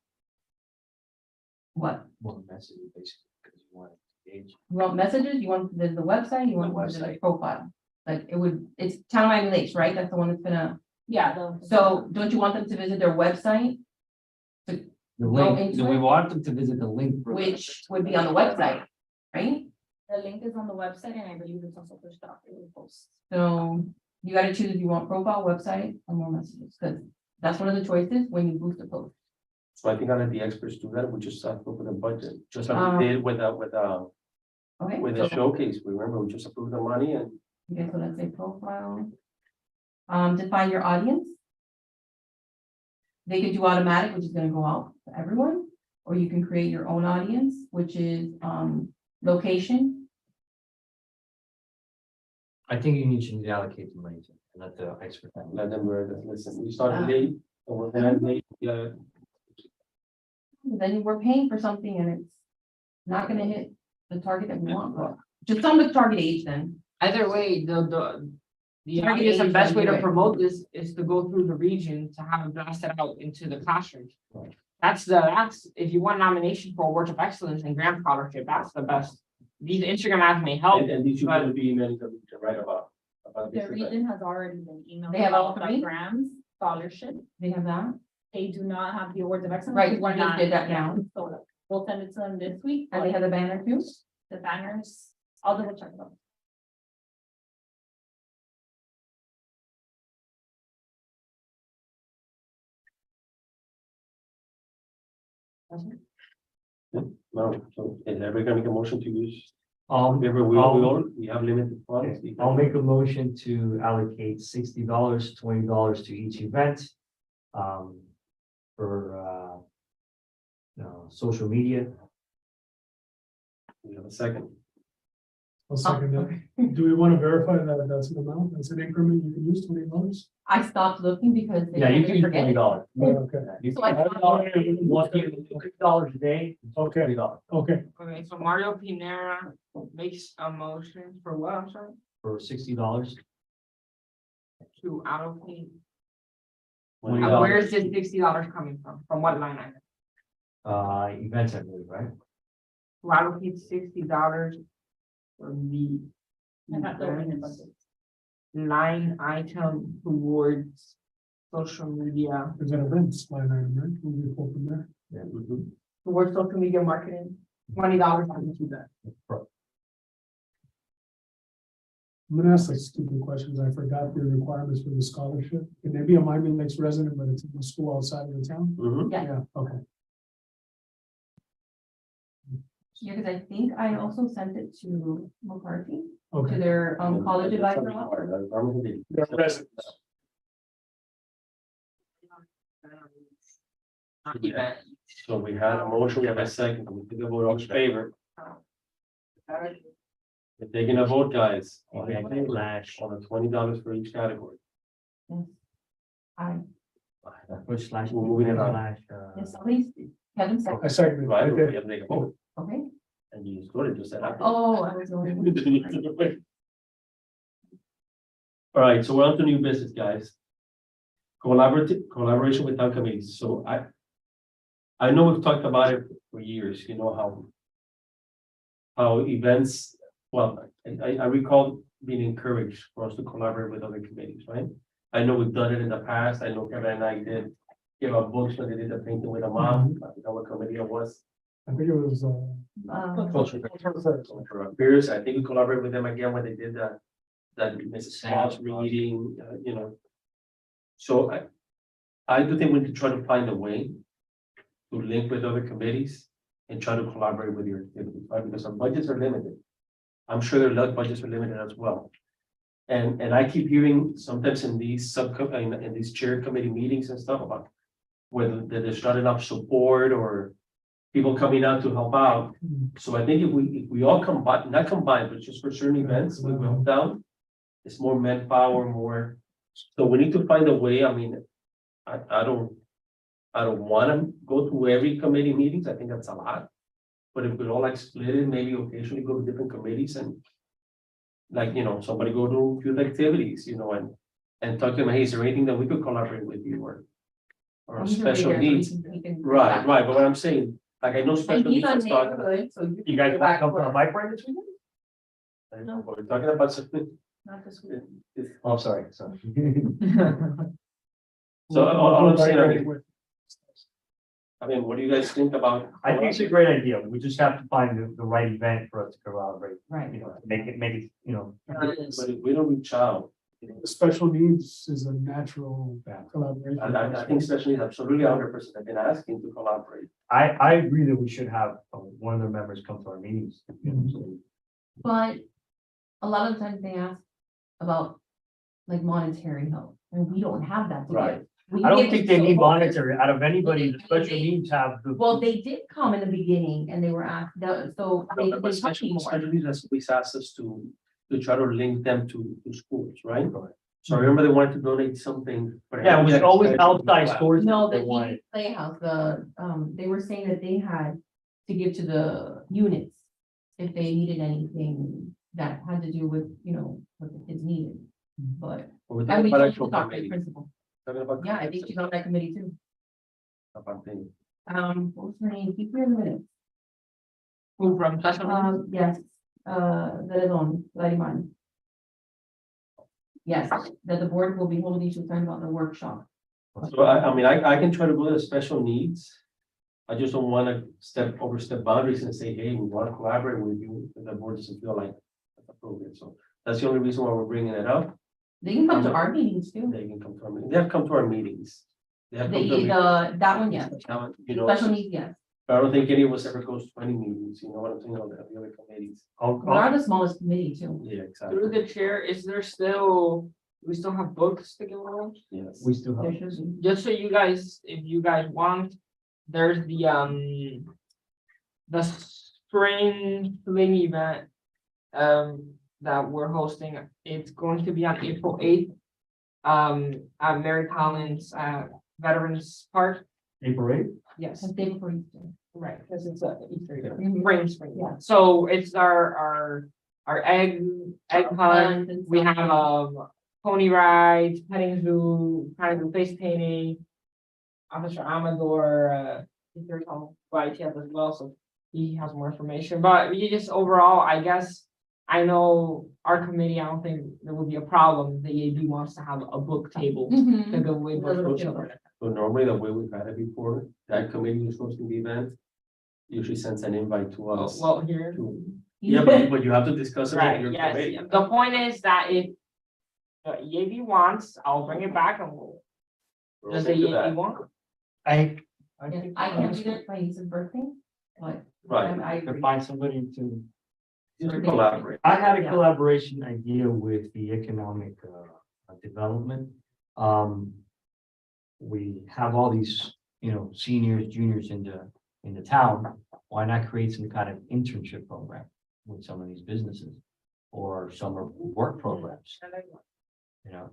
What, One message, basically, because you want to age. you want messages, you want the website, you want the website. profile? Like it would, it's Town of Miami Lakes, right, that's the one that's gonna, Yeah, the. so don't you want them to visit their website? The Go link, into we it? want them to visit the link. for- Which would be on the website, right? The link is on the website and I believe it's also pushed out through the post. So you gotta choose if you want profile, website, or more messages, because that's one of the choices when you boost a post. So I think I'll let the experts do that, we just have to put a budget, just like Um, we did with Okay, with the so, showcase, remember, we just approved the money and. okay, so let's say profile. Define your audience. They could do automatic, which is gonna go out to everyone, or you can create your own audience, which is, location. I think you need to allocate the money to, and let the expert. Let them listen, we started late, and we're gonna late, Then we're paying for something and it's not gonna hit the target that we want, but just tell them the target age then. Either way, the Target obvious and age best when way you to do it. promote this is to go through the region to have it blasted out into the classrooms. Right. That's if you want nomination for awards of excellence and grant scholarship, that's the best. These Instagram ads may help. and these you will be emailing them to write about this The event. region has already been emailed. They have all about the three? grants, scholarship, They have that, they do not have the awards of excellence. Right, because we we're just not- did that yeah, now. So we'll send it to them this week. and they have the banner too. The banners, I'll double check them. No, so is everybody gonna make a motion to use, I'll we have limited funds. make a motion to allocate $60, $20 to each event. For, social media. We have a second. I'll second that. Do we want to verify that that's an amount, that's an increment you can use $20? I stopped looking because. they Yeah, you told me can to use forget. $20. Okay, You So I- can $1 a day. okay, $20 okay. Okay, so Mario Pinera makes a motion for what, I'm sorry, for $60. to allocate. $20. Where is this $60 coming from? From what line item? Events, I believe, right? To allocate $60 for the. I have to open the events budget. Line item towards social media, There's an events line item, right? We'll go from there. Yeah. towards social media marketing, $20 into that. I'm gonna ask like stupid questions. I forgot the requirements for the scholarship. Can they be a Miami Lakes resident, but it's in the school outside of the town? Mhm. Yeah. Yeah, okay. Yeah, because I think I also sent it to McCarthy, to Okay. their college That's advisor. required, that's required. They're residents. Not event. So we had a motion, we have a second, we take a vote, all in favor, we're taking a vote, guys. On the $20 for each category. Yes. I, Push slash. We're moving it on. slash, yes, at least, Kevin said, I second it. Right, we Okay. have to take a vote, okay. and you just voted, just said. after. Oh, I was only. All right, so we're on to new business, guys. Collaboration with town committees, so I know we've talked about it for years, you know, how events, well, I recall being encouraged for us to collaborate with other committees, right? I know we've done it in the past, I know Kevin and I did give out books when they did the painting with a mom, I forgot what committee it was. I think it was, For our peers, I think we collaborated with them again when they did that Mrs. Claus reading, you know. So I do think we could try to find a way to link with other committees and try to collaborate with your activities, right? Because our budgets are limited. I'm sure their budgets are limited as well. And I keep hearing sometimes in these in these chair committee meetings and stuff about whether there's not enough support or people coming out to help out. So I think if we all combine, not combine, but just for certain events, we will help down. It's more manpower, more, so we need to find a way. I mean, I don't wanna go to every committee meetings. I think that's a lot. But if we all like split it, maybe occasionally go to different committees and like, somebody go to field activities, and talk to them, hey, is there anything that we could collaborate with you or I'm sure special we can- needs? we can- Right, but what I'm saying, like, I know And special he's needs. on is talking- neighborhood, so you. You can guys go want back to come for a where- bike ride this weekend? But we're talking about something. Not this week. Oh, I'm sorry. So all I'm saying, I mean, what do you guys think about? I think it's a great idea. We just have to find the right event for us to collaborate, Right. make it, But if we don't reach out, The special needs is a natural collaboration. I think special needs absolutely 100%. I've been asking to collaborate. I agree that we should have one of their members come to our meetings. But a lot of the times they ask about like monetary help, and we don't have that. to give. Right. We I don't give think it they to need all- monetary. Out of anybody, the special needs have the. Well, they did come in the beginning and they were asked, so they But talked special more. needs has always asked us to try to link them to schools, right? So I remember they wanted to donate something. but it Yeah, had it to be was like always special outside needs. stores. No, that the they wanted. Playhouse, they were saying that they had to give to the units if they needed anything that had to do with, what the kids needed, but. But we're And talking we about told actual to talk to the committee. principal. Talking about Yeah, I think she's on that committee too. about things. What was her name? Keep your minutes. Who from special needs? Yes, Zeledon, Lariman. Yes, that the board will be holding, she was talking about the workshop. So I mean, I can try to go to the special needs. I just don't want to overstep boundaries and say, hey, we want to collaborate with you, and the board doesn't feel like that's appropriate. So that's the only reason why we're bringing it up. They can come to our meetings too. They can come to our meetings. They have come to our meetings. They have come to. That one, yes. Special needs, yes. But I don't think any of us ever goes to any meetings, you know what I'm saying, on the other committees. I'll- We are the smallest committee too. Yeah, Through exactly. the chair, do we still have books to give away? Yes. We still There have. should be. Just so you guys, if you guys want, there's the spring fling event. That we're hosting, it's going to be on April 8th. At Mary Collins, Veterans Park, April 8th. yes, The day before Easter. right, because it's a Easter, Mhm. spring. Yeah. So it's our egg hunt. Hunt and We stuff. have pony rides, petting zoo, kind of do face painting. Officer Amador, is there some YTF as well, so he has more information, but we just overall, I guess. I know our committee, I don't think there would be a problem, the EAB wants to have a book table to Mhm. go away. With a little table. So normally the way we've had it before, that committee who's hosting the event usually sends an invite to us. Well, here, Yeah, but you have to discuss it with right, your yes, committee. the point is that if the EAB wants, I'll bring it back and we'll, We're does the open to EAB that. want? I Yeah, think I can't be there for my niece's birthday, but Right, I to agree. find somebody to. just collaborate. I had a Yeah. collaboration idea with the economic development. We have all these, seniors, juniors in the town. Why not create some kind of internship program with some of these businesses? Or summer work programs, I like that. you know,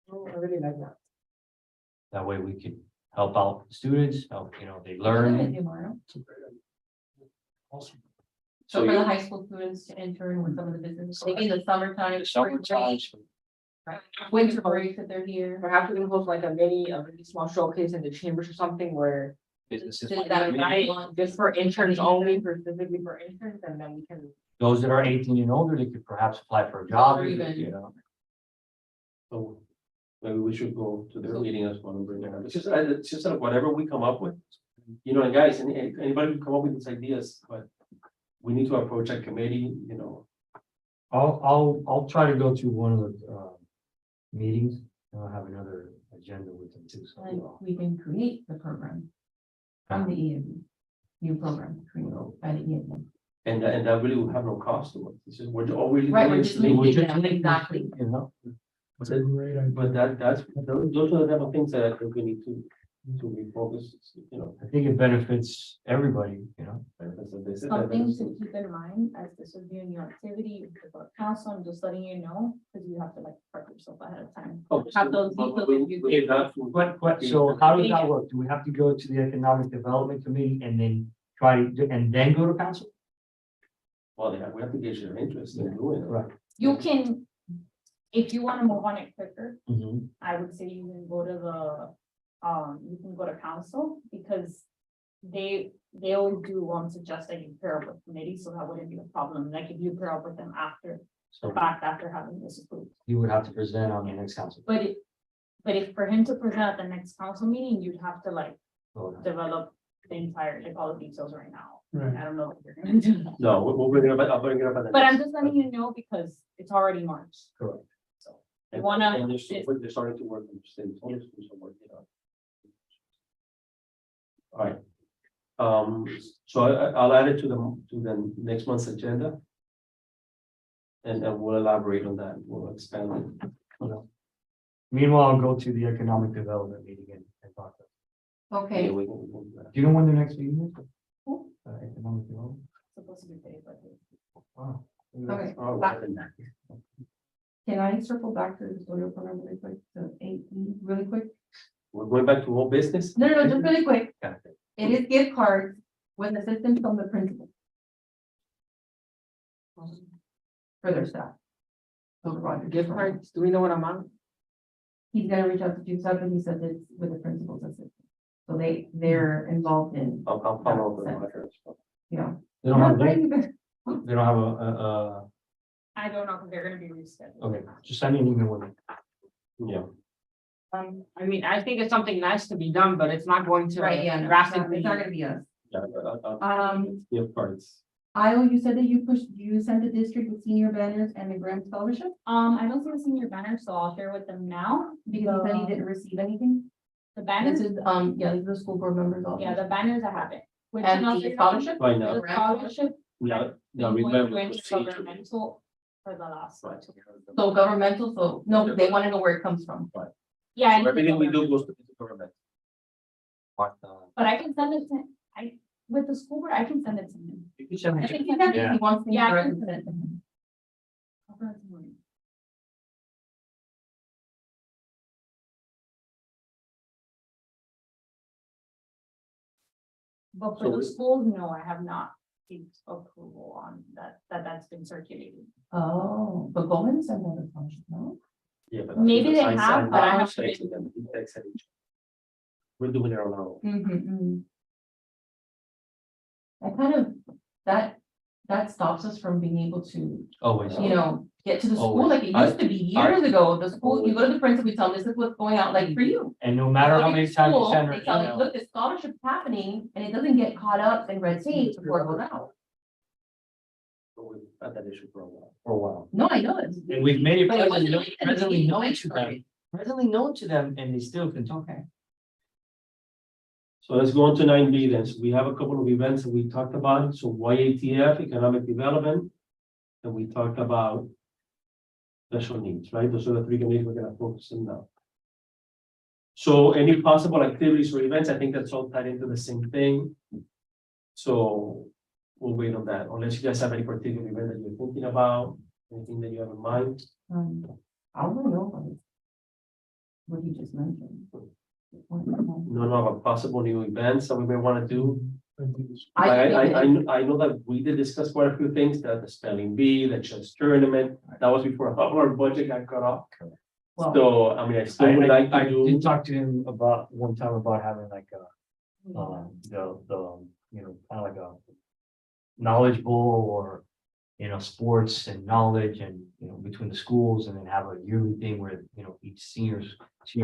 Oh, I really like that. that way we could help out the students, help, they Learn learn. tomorrow. Awesome. So So for you- the high school students to intern with some of the businesses, maybe in the summertime. The spring summertime, break, Winter break if they're here. Perhaps we can host like a really small showcase in the chambers or something where. businesses. Is that Right, right? just for interns only, specifically for interns, and then we can. Those that are 18 and older, they could perhaps apply for a job. Or even- So maybe we should go to their So- meeting as well and bring it up. It's just like whatever we come up with. And guys, anybody can come up with these ideas, but we need to approach a committee, I'll try to go to one of the meetings, and I'll have another agenda with them too, And so. we can create the program from the EAB. New program created by the EAB. And that really will have no cost to us. It's just, we're always. Right, we're just We're linking just them, linking, exactly. You know, It's a great idea. But those are the type of things that I think we need to refocus, you know. I think it benefits everybody, you know. benefits of this. Something to keep in mind, as this would be a new activity, you could go to council, I'm just letting you know, because you have to like prep yourself ahead of time. Oh, Have those but details we- if you we could- have to- But, so how does that work? Do we have to go to the Economic Development Committee and then and then go to council? Well, we have to gauge their interest in doing it. Right. You can, if you want to move on it quicker, Mhm. I would say you can go to you can go to council, because they always do suggest that you pair up with committee, so that wouldn't be a problem, like if you pair up with them after the So fact, after having this approved. you would have to present on the next council. But if for him to present at the next council meeting, you'd have to like Oh, develop the entire, like all the details right now. Right. I don't know what you're gonna do, No, we'll bring it up, I'll bring it up. at the but I'm next- just letting you know because it's already March. Correct. So I wanna, And they're starting to work on the state, so they're working on. All right. So I'll add it to the next month's agenda. And we'll elaborate on that, we'll expand it. Meanwhile, I'll go to the Economic Development meeting and talk to them. Okay, Yeah, we can do that. Do you know when the next meeting is? Economic Development? supposed to be paid, but. Wow. okay. All Back- right. Can I circle back to the custodial program really quick, to 8E, really quick? We're going back to whole business. No, just really quick. Yeah. It is gift cards with assistance from the principal. For their staff. So Roger. Gift cards, do we know what amount? He's gonna reach out to Joseph, and he says it's with the principal's assistance. So they're involved in, I'll follow up with Roger. you know. They don't have, Right, they don't have a, I don't know, because they're gonna be rescheduled. okay, just send me an email with it. Yeah. I mean, I think it's something nice to be done, but it's not going to. Right, yeah, no, it's not drastically. gonna be us. Yeah. Gift cards. Io, you said that you sent the district with senior banners and the grant scholarship, I don't see the senior banner, so I'll share with them now, because he said he didn't receive anything. the This banners, is, yeah, this is the school board members office. yeah, the banners I haven't. Which And one else the are you scholarship? Right talking now, about? The scholarship. yeah, we went remember. through into procedure. governmental for the last. Right. So governmental, so, no, they wanna know where it comes from. Yeah. I So need everything we the do goes to the government. But I can send it to, with the school board, I can send it to him. You can send I me. think he said he wants me Yeah, to I can represent him. I'll send it to him. But for So the we- schools, no, I have not seeked approval on that's been circulated. Oh, but Goldman sent out a bunch, no? Yeah, but. Maybe they I have, but I have to text them, he texted each. We're doing it on our own. Mm-hmm. I kind of, that stops us from being able to, Always. you know, get to the school Always. like it used to be years ago. The school, you go to the principal, you tell them this is what's going out, like for you. And no matter Go how to many the times you school, send her they an tell you, email. look, the scholarship's happening and it doesn't get caught up in red tape before it goes out. But we've had that issue for a while. For a while. No, I know it. And we've made it But it wasn't like that in the presently beginning, known right? to them, presently known to them, and they still continue. Okay. So let's go on to 9B then. So we have a couple of events that we talked about. So YATF, economic development. And we talked about special needs, right? Those are the three committees we're gonna focus on now. So any possible activities or events, I think that's all tied into the same thing. So we'll wait on that, unless you guys have any particular event that you're thinking about, anything that you have in mind. I don't know about it. What you just mentioned. None of our possible new events that we may want to do. I I know that we did discuss quite a few things, that the spelling bee, the chess tournament, that was before our budget got cut off. Well, So, I mean, I still would like I to do. did talk to him about one time about having like a, you know, kind of like a knowledge bowl or, you know, sports and knowledge and, you know, between the schools, and then have a yearly thing where, you know, each senior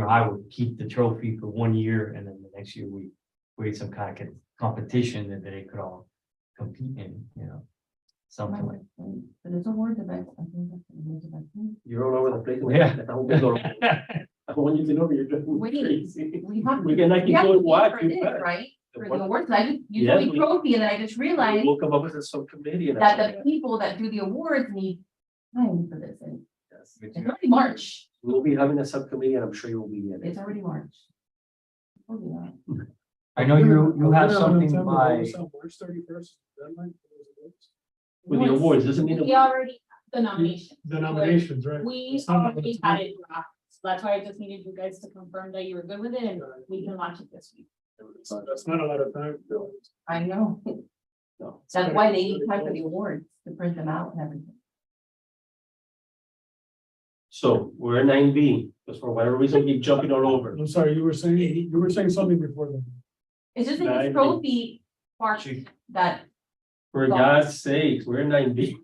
high would keep the trophy for 1 year, and then the next year we create some kind of competition that they could all compete in, you know, something like. There's awards event. I think that's the awards event. You're all over the place. Yeah. I want you to know you're just Wait, crazy. We have. We can, I we can have go to and pay watch for you. this, bet. right? for the awards, I just, you told Yes, me trophy, and then I just realized We'll come up with a subcommittee and. that the people that do the awards need time for this, and Yes. it's already March, We'll be having a subcommittee and I'm sure you'll be in it. it's already March. Told you that. I know you have something by, March 31st, deadline for those awards. With the awards, doesn't mean. We already, the nomination. The nominations, right? We It's not already gonna- had it draft, so that's why I just needed you guys to confirm that you were good with it, and we can launch it this week. That's not a lot of time. I know, No. that's why they need time for the awards, to print them out and everything. So we're 9B, because for whatever reason, we keep jumping all over. I'm sorry, you were saying something before that. It's just that Right. this trophy sparks that, For God's sakes, we're 9B.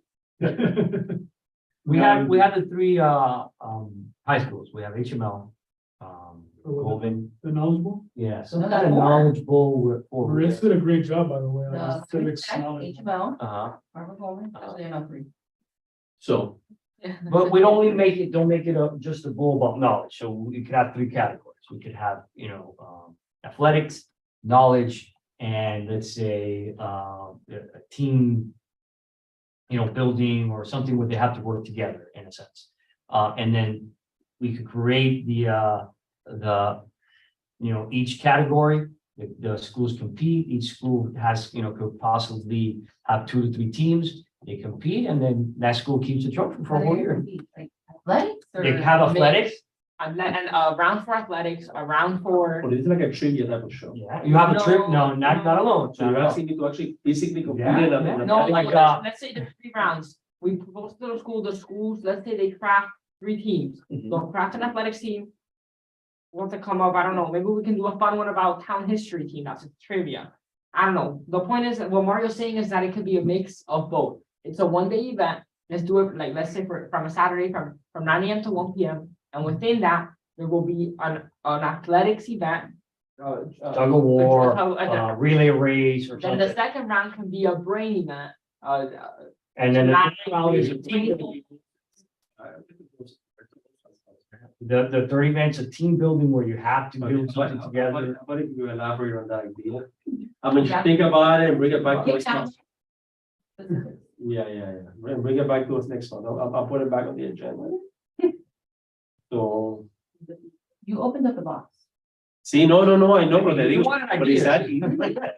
we have the three, high schools. We have HML, Colvin. The knowledgeable, Yeah, some kind of knowledgeable or. Maritz did a great job, by the way. on the his civics Tech, knowledge. HML, Uh-huh. Harvard Coleman, actually, they're not three. So, But we don't make it just a bowl about knowledge. So we could have three categories. We could have, athletics, knowledge, and let's say, a team, building or something where they have to work together in a sense. And then we could create each category, the schools compete, each school has, could possibly have 2 to 3 teams. They compete and then that school keeps the trophy for a whole year. Like athletics or? They have athletics. And a round for athletics, a round for, well, it's like a trivia type of show. Yeah, you have a trip, no, not alone. So you're asking me to actually physically compete Yeah, in a. yeah. in a no, category? like, let's say there's 3 rounds. We propose to the schools, let's say they craft 3 teams. Mhm. So craft an athletics team. Want to come up, I don't know, maybe we can do a fun one about town history team, that's a trivia. I don't know, the point is that what Mario's saying is that it could be a mix of both. It's a 1-day event, let's do it, like, let's say from a Saturday from 9 AM to 1 PM. And within that, there will be an athletics event. Tug of war, relay race or Then the something. second round can be a brain event, And then the Not- third round is a team. The third event's a team building where you have to build something together. What if you elaborate on that idea? I mean, just think about it and bring it back to us. next- Yeah. Bring it back to us next month. I'll put it back on the agenda. So, You opened up the box. see, no, I know, but You wanted but it's ideas. that,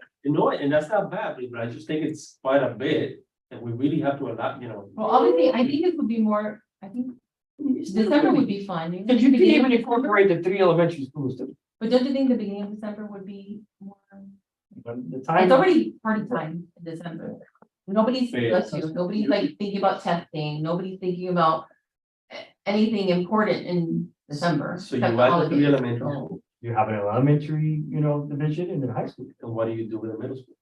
and that's not bad, but I just think it's quite a bit, and we really have to allow, Well, obviously, I think it would be more, I think December would be fun. Because you can even incorporate the 3 elementary schools too. But don't you think the beginning of December would be more? But the It's time, already party time in December. Nobody's, Yeah. bless you, nobody's like thinking about testing, nobody's thinking about anything important in December. So you except add the 3 holidays. elementary, So, you have an elementary, division and then high school. and what do you do with the middle school?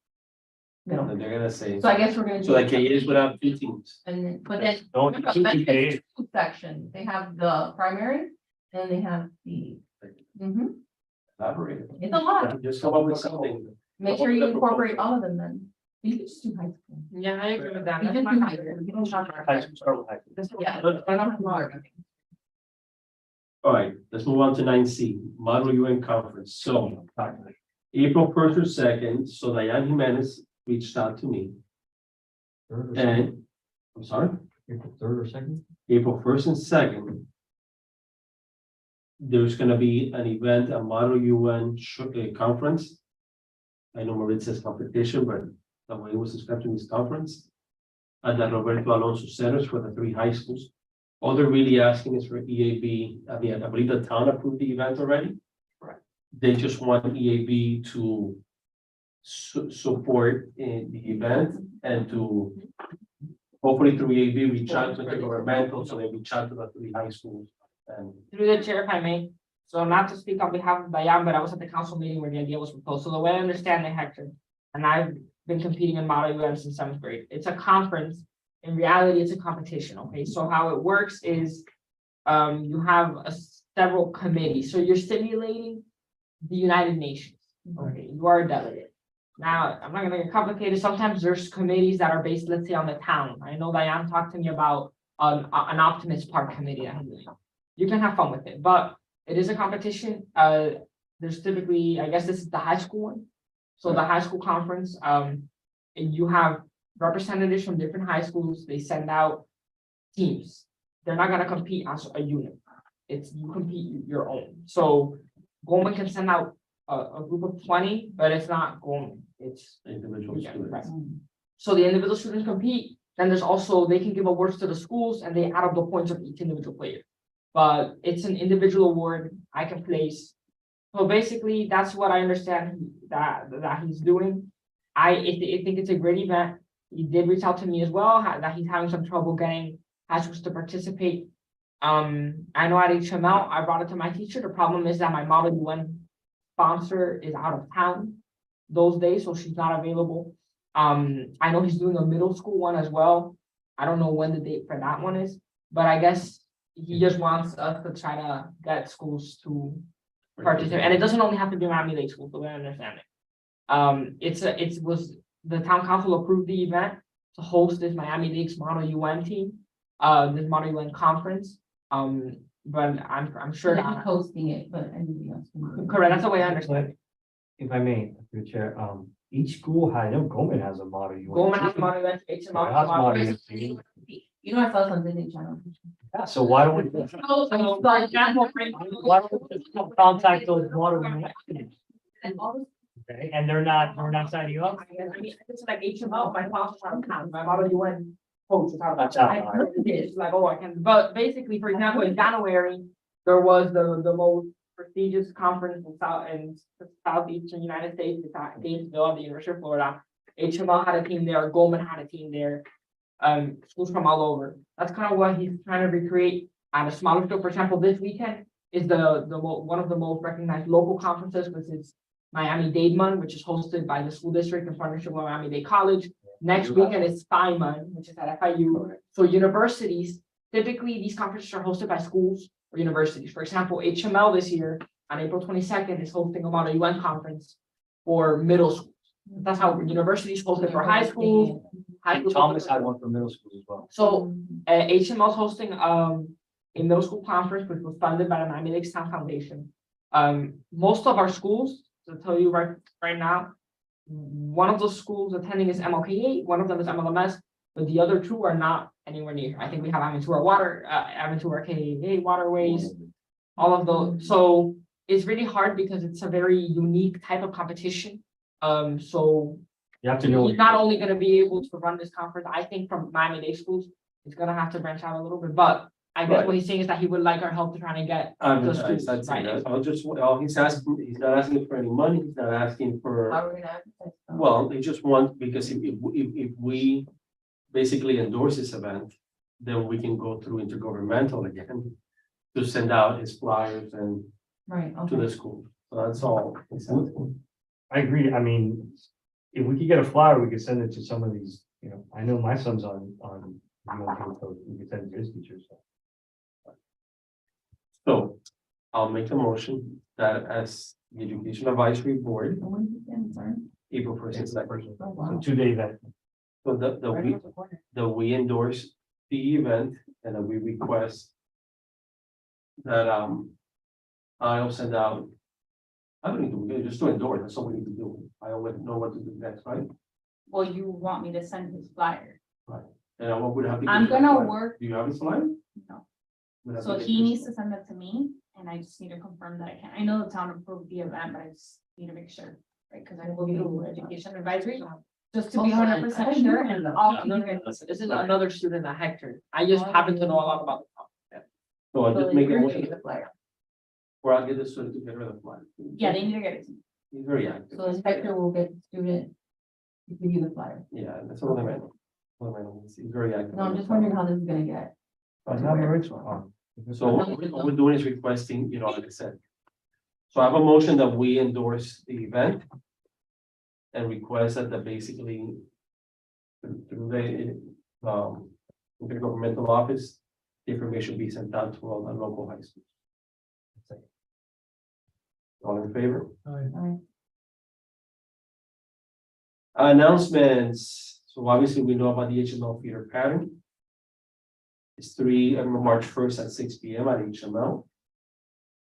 you know. And they're gonna say, So I guess we're gonna. so like K-8s would have 2 teams. And then, but then. Don't remember, keep elementary it. school section, they have the primary, and they have the. Mhm. Elaborate. It's a lot. Just come up with something. Make sure you incorporate all of them then. You can just do high school. yeah, I agree with that. You That's just my do high idea. school. You don't talk about High high school, start with high school. Yeah. All right, let's move on to 9C, Model UN Conference. So April 1st or 2nd, so Diane Jimenez reached out to me Third or second? and, I'm sorry, April 3rd or 2nd? April 1st and 2nd. There's gonna be an event, a Model UN conference. I know Maritz says competition, but the way it was described to me is conference. At the Roberto Alonso Centers for the 3 high schools. All they're really asking is for EAB, I mean, I believe the town approved the event already. Right. They just want EAB to support in the event and to hopefully through EAB reach out to the governmental, so they reach out to the 3 high schools. And Through the chair, if I may, so not to speak on behalf of Diane, but I was at the council meeting where the idea was proposed, so the way I understand it, Hector. And I've been competing in Model UN since 7th grade, it's a conference, in reality, it's a competition, okay, so how it works is. You have several committees, so you're simulating the United Nations, okay, you are a delegate. Now, I'm not gonna get complicated, sometimes there's committees that are based, let's say, on the town, I know Diane talked to me about an Optimist Park committee that I'm doing. You can have fun with it, but it is a competition, there's typically, I guess this is the high school one. So the high school conference, and you have representatives from different high schools, they send out teams. They're not gonna compete as a unit. It's you compete your own. So Goldman can send out a group of 20, but it's not Goldman, it's Individual Yeah, students. right. so the individual students compete, then there's also, they can give awards to the schools and they add up the points of each individual player. But it's an individual award I can place. So basically, that's what I understand that he's doing. I think it's a great event. He did reach out to me as well, that he's having some trouble getting high schools to participate. I know at HML, I brought it to my teacher. The problem is that my Model UN sponsor is out of town those days, so she's not available. I know he's doing a middle school one as well. I don't know when the date for that one is, but I guess he just wants us to try to get schools to participate, and it doesn't only have to be Miami Lakes schools, the way I understand it. It was, the town council approved the event to host this Miami Lakes Model UN team, this Model UN conference. But I'm sure They're that, hosting it, but anybody else. can do it. correct, that's the way I understand it. If I may, through the chair, each school had, I know Goldman has a model. Goldman has a Model UN, HML has a That's Model model UN. UN. You know, I saw something in the channel. Yeah, so why don't we? So, for example, Why don't we just contact those model UN students, And all this okay, and they're not signing you up? I mean, it's like HML, my boss is out of town, my Model UN coach is out of That's town. out, I all right. heard it is, like, oh, I can, but basically, for example, in January, there was the most prestigious conference in southeastern United States, it's at Gainesville at the University of Florida. HML had a team there, Goldman had a team there, schools from all over. That's kind of what he's trying to recreate on a smaller scale. For example, this weekend is one of the most recognized local conferences, which is Miami-Dade Month, which is hosted by the school district in partnership with Miami-Dade College. Next weekend is Spy Month, which is at FIU. So universities, typically these conferences are hosted by schools or universities. For example, HML this year on April 22nd is hosting a Model UN conference for middle schools. That's how universities host it for high schools. High schools Thomas had one for middle school as well. So HML is hosting a middle school conference, which was funded by the Miami Lakes Town Foundation. Most of our schools, to tell you right now, one of those schools attending is MLK8, one of them is MLMS, but the other two are not anywhere near. I think we have Aventura KA waterways, all of those. So it's really hard because it's a very unique type of competition. So You have to know. he's not only gonna be able to run this conference, I think from Miami-Dade schools, he's gonna have to branch out a little bit, but I guess Right. what he's saying is that he would like our help to try to get the Advertise, schools, that's it. right? I'll just, all he's asking, he's not asking for any money, he's not asking for, How are we gonna advertise them? well, they just want, because if we basically endorse this event, then we can go through intergovernmental again to send out his flyers and Right, to the okay. school. So that's all. he's asking. I agree, I mean, if we could get a flyer, we could send it to some of these, you know, I know my son's on. So we could send it to his teachers. So I'll make a motion that as the Education Advisory Board, So when is it again? Sorry. April 1st and 2nd. Oh, So wow. 2-day event. So that we endorse the event and that we request that I'll send out. I don't need to, we just to endorse, that's all we need to do. I don't know what to do next, right? Well, you want me to send his flyer, And what would have to. do I'm with the gonna flyer? work, Do you have a flyer? no, Would have so to he get needs to send that to me, and I just need to confirm that I can, I know the town approved the event, but I just need to make sure, right, cause I go through education advisory. Just to be Oh, sorry. 100% sure, and I'll keep you guys. This is another student at Hector. I just happen to know a lot about the topic. So I'll just make a motion, The flyer. or I'll get the student to get rid of the flyer. Yeah, they need to get it to me. He's very active. So the inspector will get the student to give you the flyer. Yeah, that's all I meant. He's very active. No, I'm just wondering how this is gonna get. But not the rich one. So what we're doing is requesting, you know, like I said. So I have a motion that we endorse the event. And request that basically. Through the intergovernmental office, the information be sent out to all the local high schools. All in favor? Aye. Announcements, so obviously we know about the HML feeder pattern. It's March 1st at 6 p.m. at HML.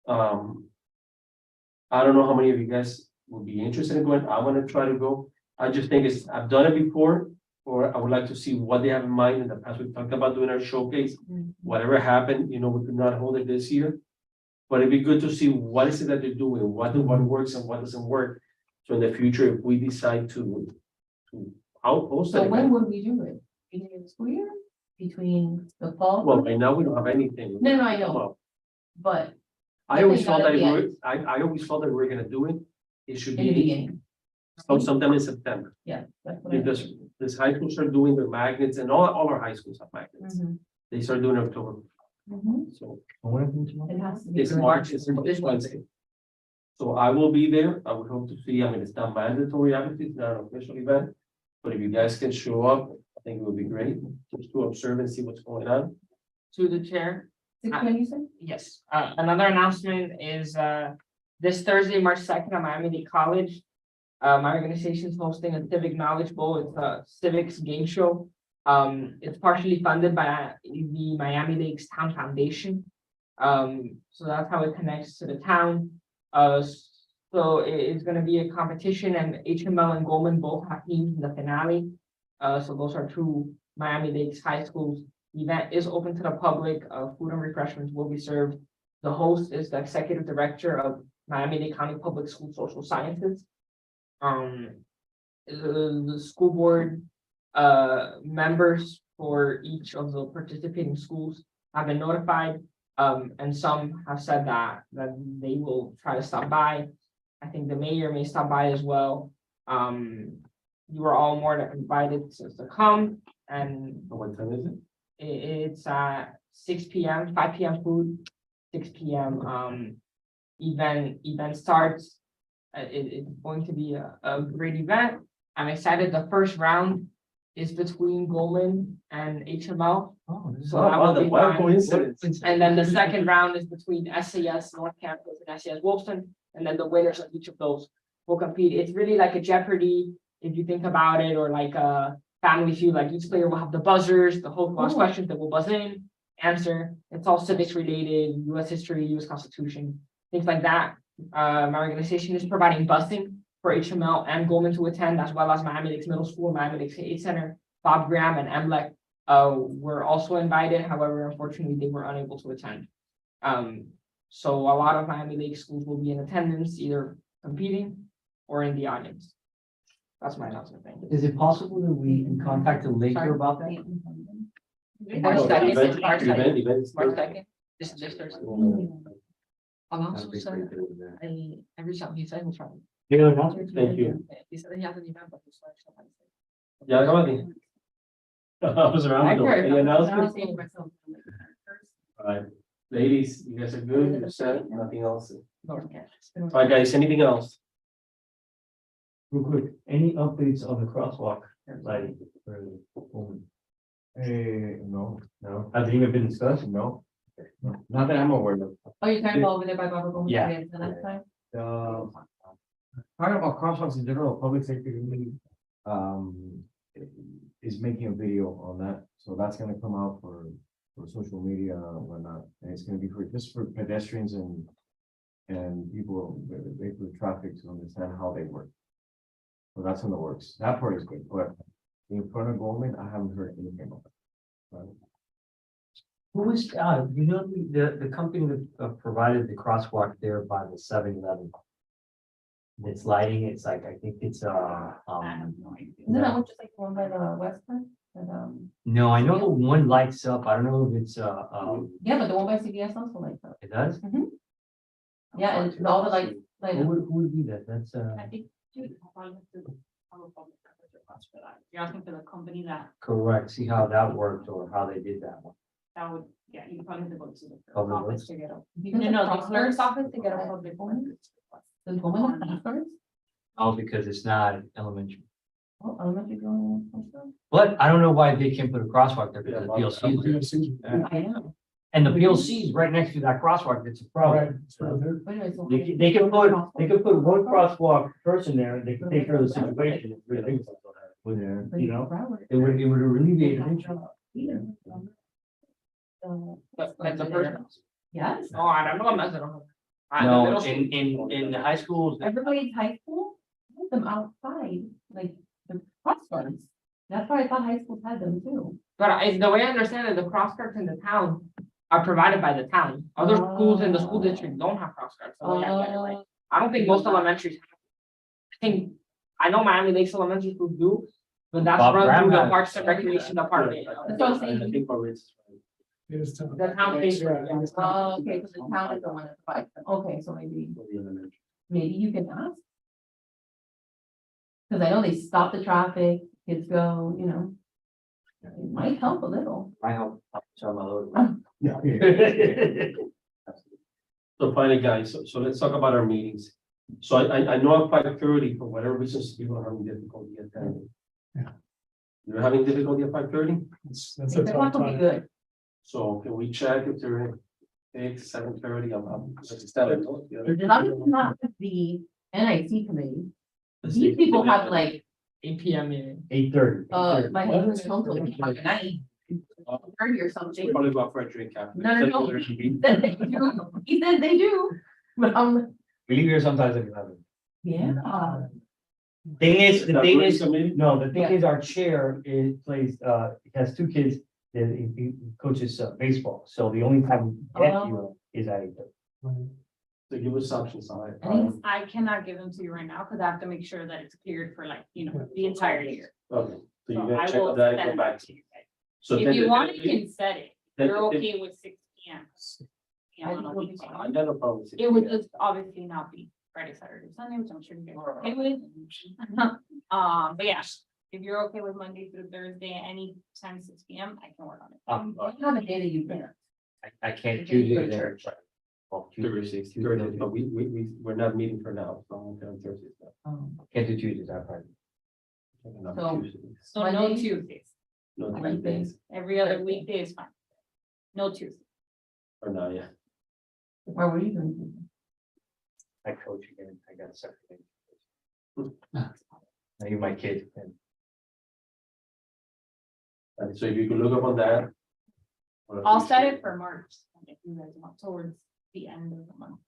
I don't know how many of you guys would be interested in going, I wanna try to go. I just think I've done it before, or I would like to see what they have in mind in the past. We talked about doing our showcase. Whatever happened, we could not hold it this year. But it'd be good to see what is it that they're doing, what works and what doesn't work. So in the future, if we decide to outpost So it. when would we do it? Beginning of the school year? Between the fall? Well, right now, we don't have anything. No, I know. Well, But I always Definitely felt that gotta we be were, I always felt that we were gonna do it. It should in the be beginning, sometime in September, yeah. That's what I- because this high schools are doing their magnets and all our high schools have magnets. Mhm, They start doing it October, mhm. so It has to be. it's March, it's Wednesday. So I will be there. I would hope to see, it's not mandatory, obviously, it's not an official event. But if you guys can show up, I think it would be great, just to observe and see what's going on. To the chair. 6 p.m. you said? Yes, another announcement is, this Thursday, March 2nd, at Miami-Dade College. My organization is hosting a Civic Knowledge Bowl. It's a civics game show. It's partially funded by the Miami-Dade Town Foundation. So that's how it connects to the town. So it's gonna be a competition, and HML and Goldman both have teams in the finale. So those are two Miami-Dade high schools. The event is open to the public. Food and refreshments will be served. The host is the executive director of Miami-Dade County Public School Social Sciences. The school board members for each of the participating schools have been notified. And some have said that they will try to stop by. I think the mayor may stop by as well. You are all more than invited to come, and What time is it? it's at 6 p.m., 5 p.m. food, 6 p.m. Event starts. It's going to be a great event. I'm excited. The first round is between Goldman and HML. Oh, So that will be What a fun. coincidence. And then the second round is between SAS North Campus and SAS Wolfson, and then the winners of each of those will compete. It's really like a Jeopardy, if you think about it, or like a Family Feud. Like each player will have the buzzers, the host will ask questions that will buzz in, answer. It's all civics related, U.S. history, U.S. Constitution, things like that. My organization is providing busing for HML and Goldman to attend, as well as Miami-Dade Middle School, Miami-Dade State Center, Bob Graham and MLEC. Were also invited, however, unfortunately, they were unable to attend. So a lot of Miami-Dade schools will be in attendance, either competing or in the audience. That's my announcement, thank you. Is it possible that we can contact the Laker about that? March No, 2nd, event- March event- 2nd. event is March Thursday. 2nd, this is this Thursday. I'll Also said, I reached out, he said he was trying. Thank you. He said he has an event, but he's not. Yeah, come on. I was around. though. Any announcements? All right, ladies, you guys are good, you're set, nothing else. All right, guys, anything else? Real quick, any updates on the crosswalk lighting? for the moment? No, Has it even been discussed? no, not that I'm aware of. Oh, you're talking about over there by Barbara Gomez? Yeah. The last time? Talking about crosswalks in general, public safety committee, is making a video on that, so that's gonna come out for social media and whatnot, and it's gonna be just for pedestrians and people, basically traffic to understand how they work. So that's in the works, that part is good, but in front of Goldman, I haven't heard anything about that. Who is, the company that provided the crosswalk there by the 7-Eleven? It's lighting, it's like, I think it's, Isn't that one just like the one by the west part? no, I know the one lights up, I don't know if it's, Yeah, but the one by CVS also lights up. it does? Yeah, and all the lights, like, Who would be that? That's, I think, dude, I'll probably have to have a public records request for that. You're asking for the company correct, see how that worked or how they did that one. that would, yeah, you probably have to go to the Public office works? to get a. because No, the the clerk's crosswalks- office to get a public records request. the woman with the first, Oh, because it's not elementary. oh, elementary going. But I don't know why they can't put a crosswalk there because the PLC is there. I know. And the PLC is right next to that crosswalk, that's a problem. But anyways, so- They could put one crosswalk person there, and they can take care of the situation. It's really big. With there, you know, it would alleviate an issue. But the first, Yes, oh, I don't know, I'm not. No, in the high schools, Everybody's high school, them outside, like the crossguards. That's why I thought high schools had them too. But the way I understand it, the cross guards in the town are provided by the town. Other schools in the school district don't have cross guards. the way I get it, right? I don't think most elementaries have. I think, I know Miami Lakes Elementary School do, but that's Bob run Graham through the has- Parks and Recreation Department. That's what I'm saying. I think for it's. It is tough. The town pays for it, yeah. Oh, okay, because the town is the one that provides them. Okay, so maybe you can ask. Because I know they stop the traffic, kids go, you know. It might help a little. I hope. Salvador. Yeah. So finally, guys, so let's talk about our meetings. So I know at 5:30, for whatever reasons, people are having difficulty attending. Yeah. You're having difficulty at 5:30, That's a That tough will be time. good. so can we check if they're 7:30? I'm just telling you. As long as it's not with the NIC committee, these people have like, 8 PM meeting. 8:30. my husband's council, like, at night. 30 or something. Probably about Frederick Cafe. No. He said they do. He said they do, but We leave here sometimes at 11. yeah. The thing is, no, the thing Yeah. is, our chair plays, has two kids, that he coaches baseball, so the only time we get you is at 8:30. So give us options on it. I think I cannot give them to you right now, because I have to make sure that it's cleared for like, the entire year. Okay, so So you're I gonna check will on that and send come back. to you guys. So If you want, you tentatively- can set it. then- You're then- okay with 6 PM. Yeah, I on a think we'll be weekend. I got no problem with It would just obviously not be Friday, Saturday, Sunday, which I'm sure you guys are okay with. But yeah, if you're okay with Monday through Thursday, any time 6 PM, I can work on it. you have a day that you can. I can't Okay, choose for it there. church. Well, Thursdays, but we're not meeting for now, so I'm on Thursdays. Can't do Tuesdays, I probably. Not So- Tuesdays. So no Monday? Tuesdays, No Wednesdays. Tuesdays, every other weekday is fine. No Tuesday. for now, yeah. Where were you doing? I coach again, I got a second. I need my kids. And And so if you could look up on that. I'll set it for March, if you guys want, towards the end of the month.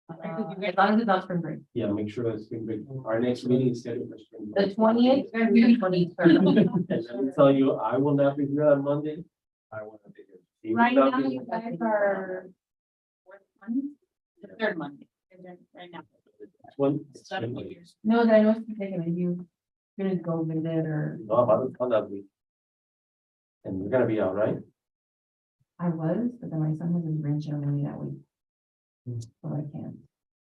Right, 'cause you As guys- long as it's not spring break. Yeah, make sure that's been great. Our next meeting is scheduled for spring. The break. 20th, and the 23rd. And let me tell you, I will not be here on Monday. I will not be here. You will Right not now, be you here. guys are. Fourth Monday? The third Monday, right now. One. So that'll be yours. No, that I know it's taking a you gonna go visit or No, I'm on that week. And you're gonna be out, right? I was, but then my son has his grand ceremony that week. So I can't.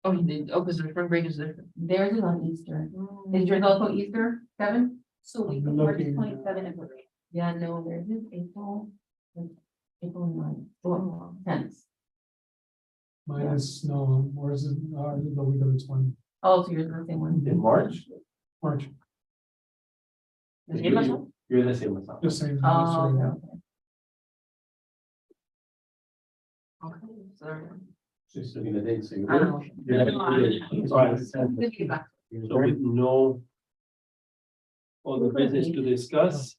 Oh, you did, because the spring break is different. Theirs is on Easter. Is yours also Easter, Kevin? So we I'm can March looking, 27 and great. Yeah, no, theirs is April. like, April 9th, or 10th. Mine is, no, or is it, the week of the 20, Oh, so yours is the same one. In March? March, The same as well? You're the same as us. the same. Oh, sorry, okay. Okay, so. Just looking at the date, so you're. I don't know. you're not gonna be here. All right, Good to get back. so with no. Other business to discuss,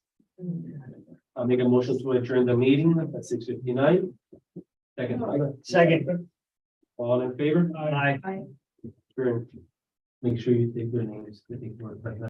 I'll make a motion to adjourn the meeting at 6:59. Second. All in favor? Aye. Sure. Make sure you take good names. I think we're-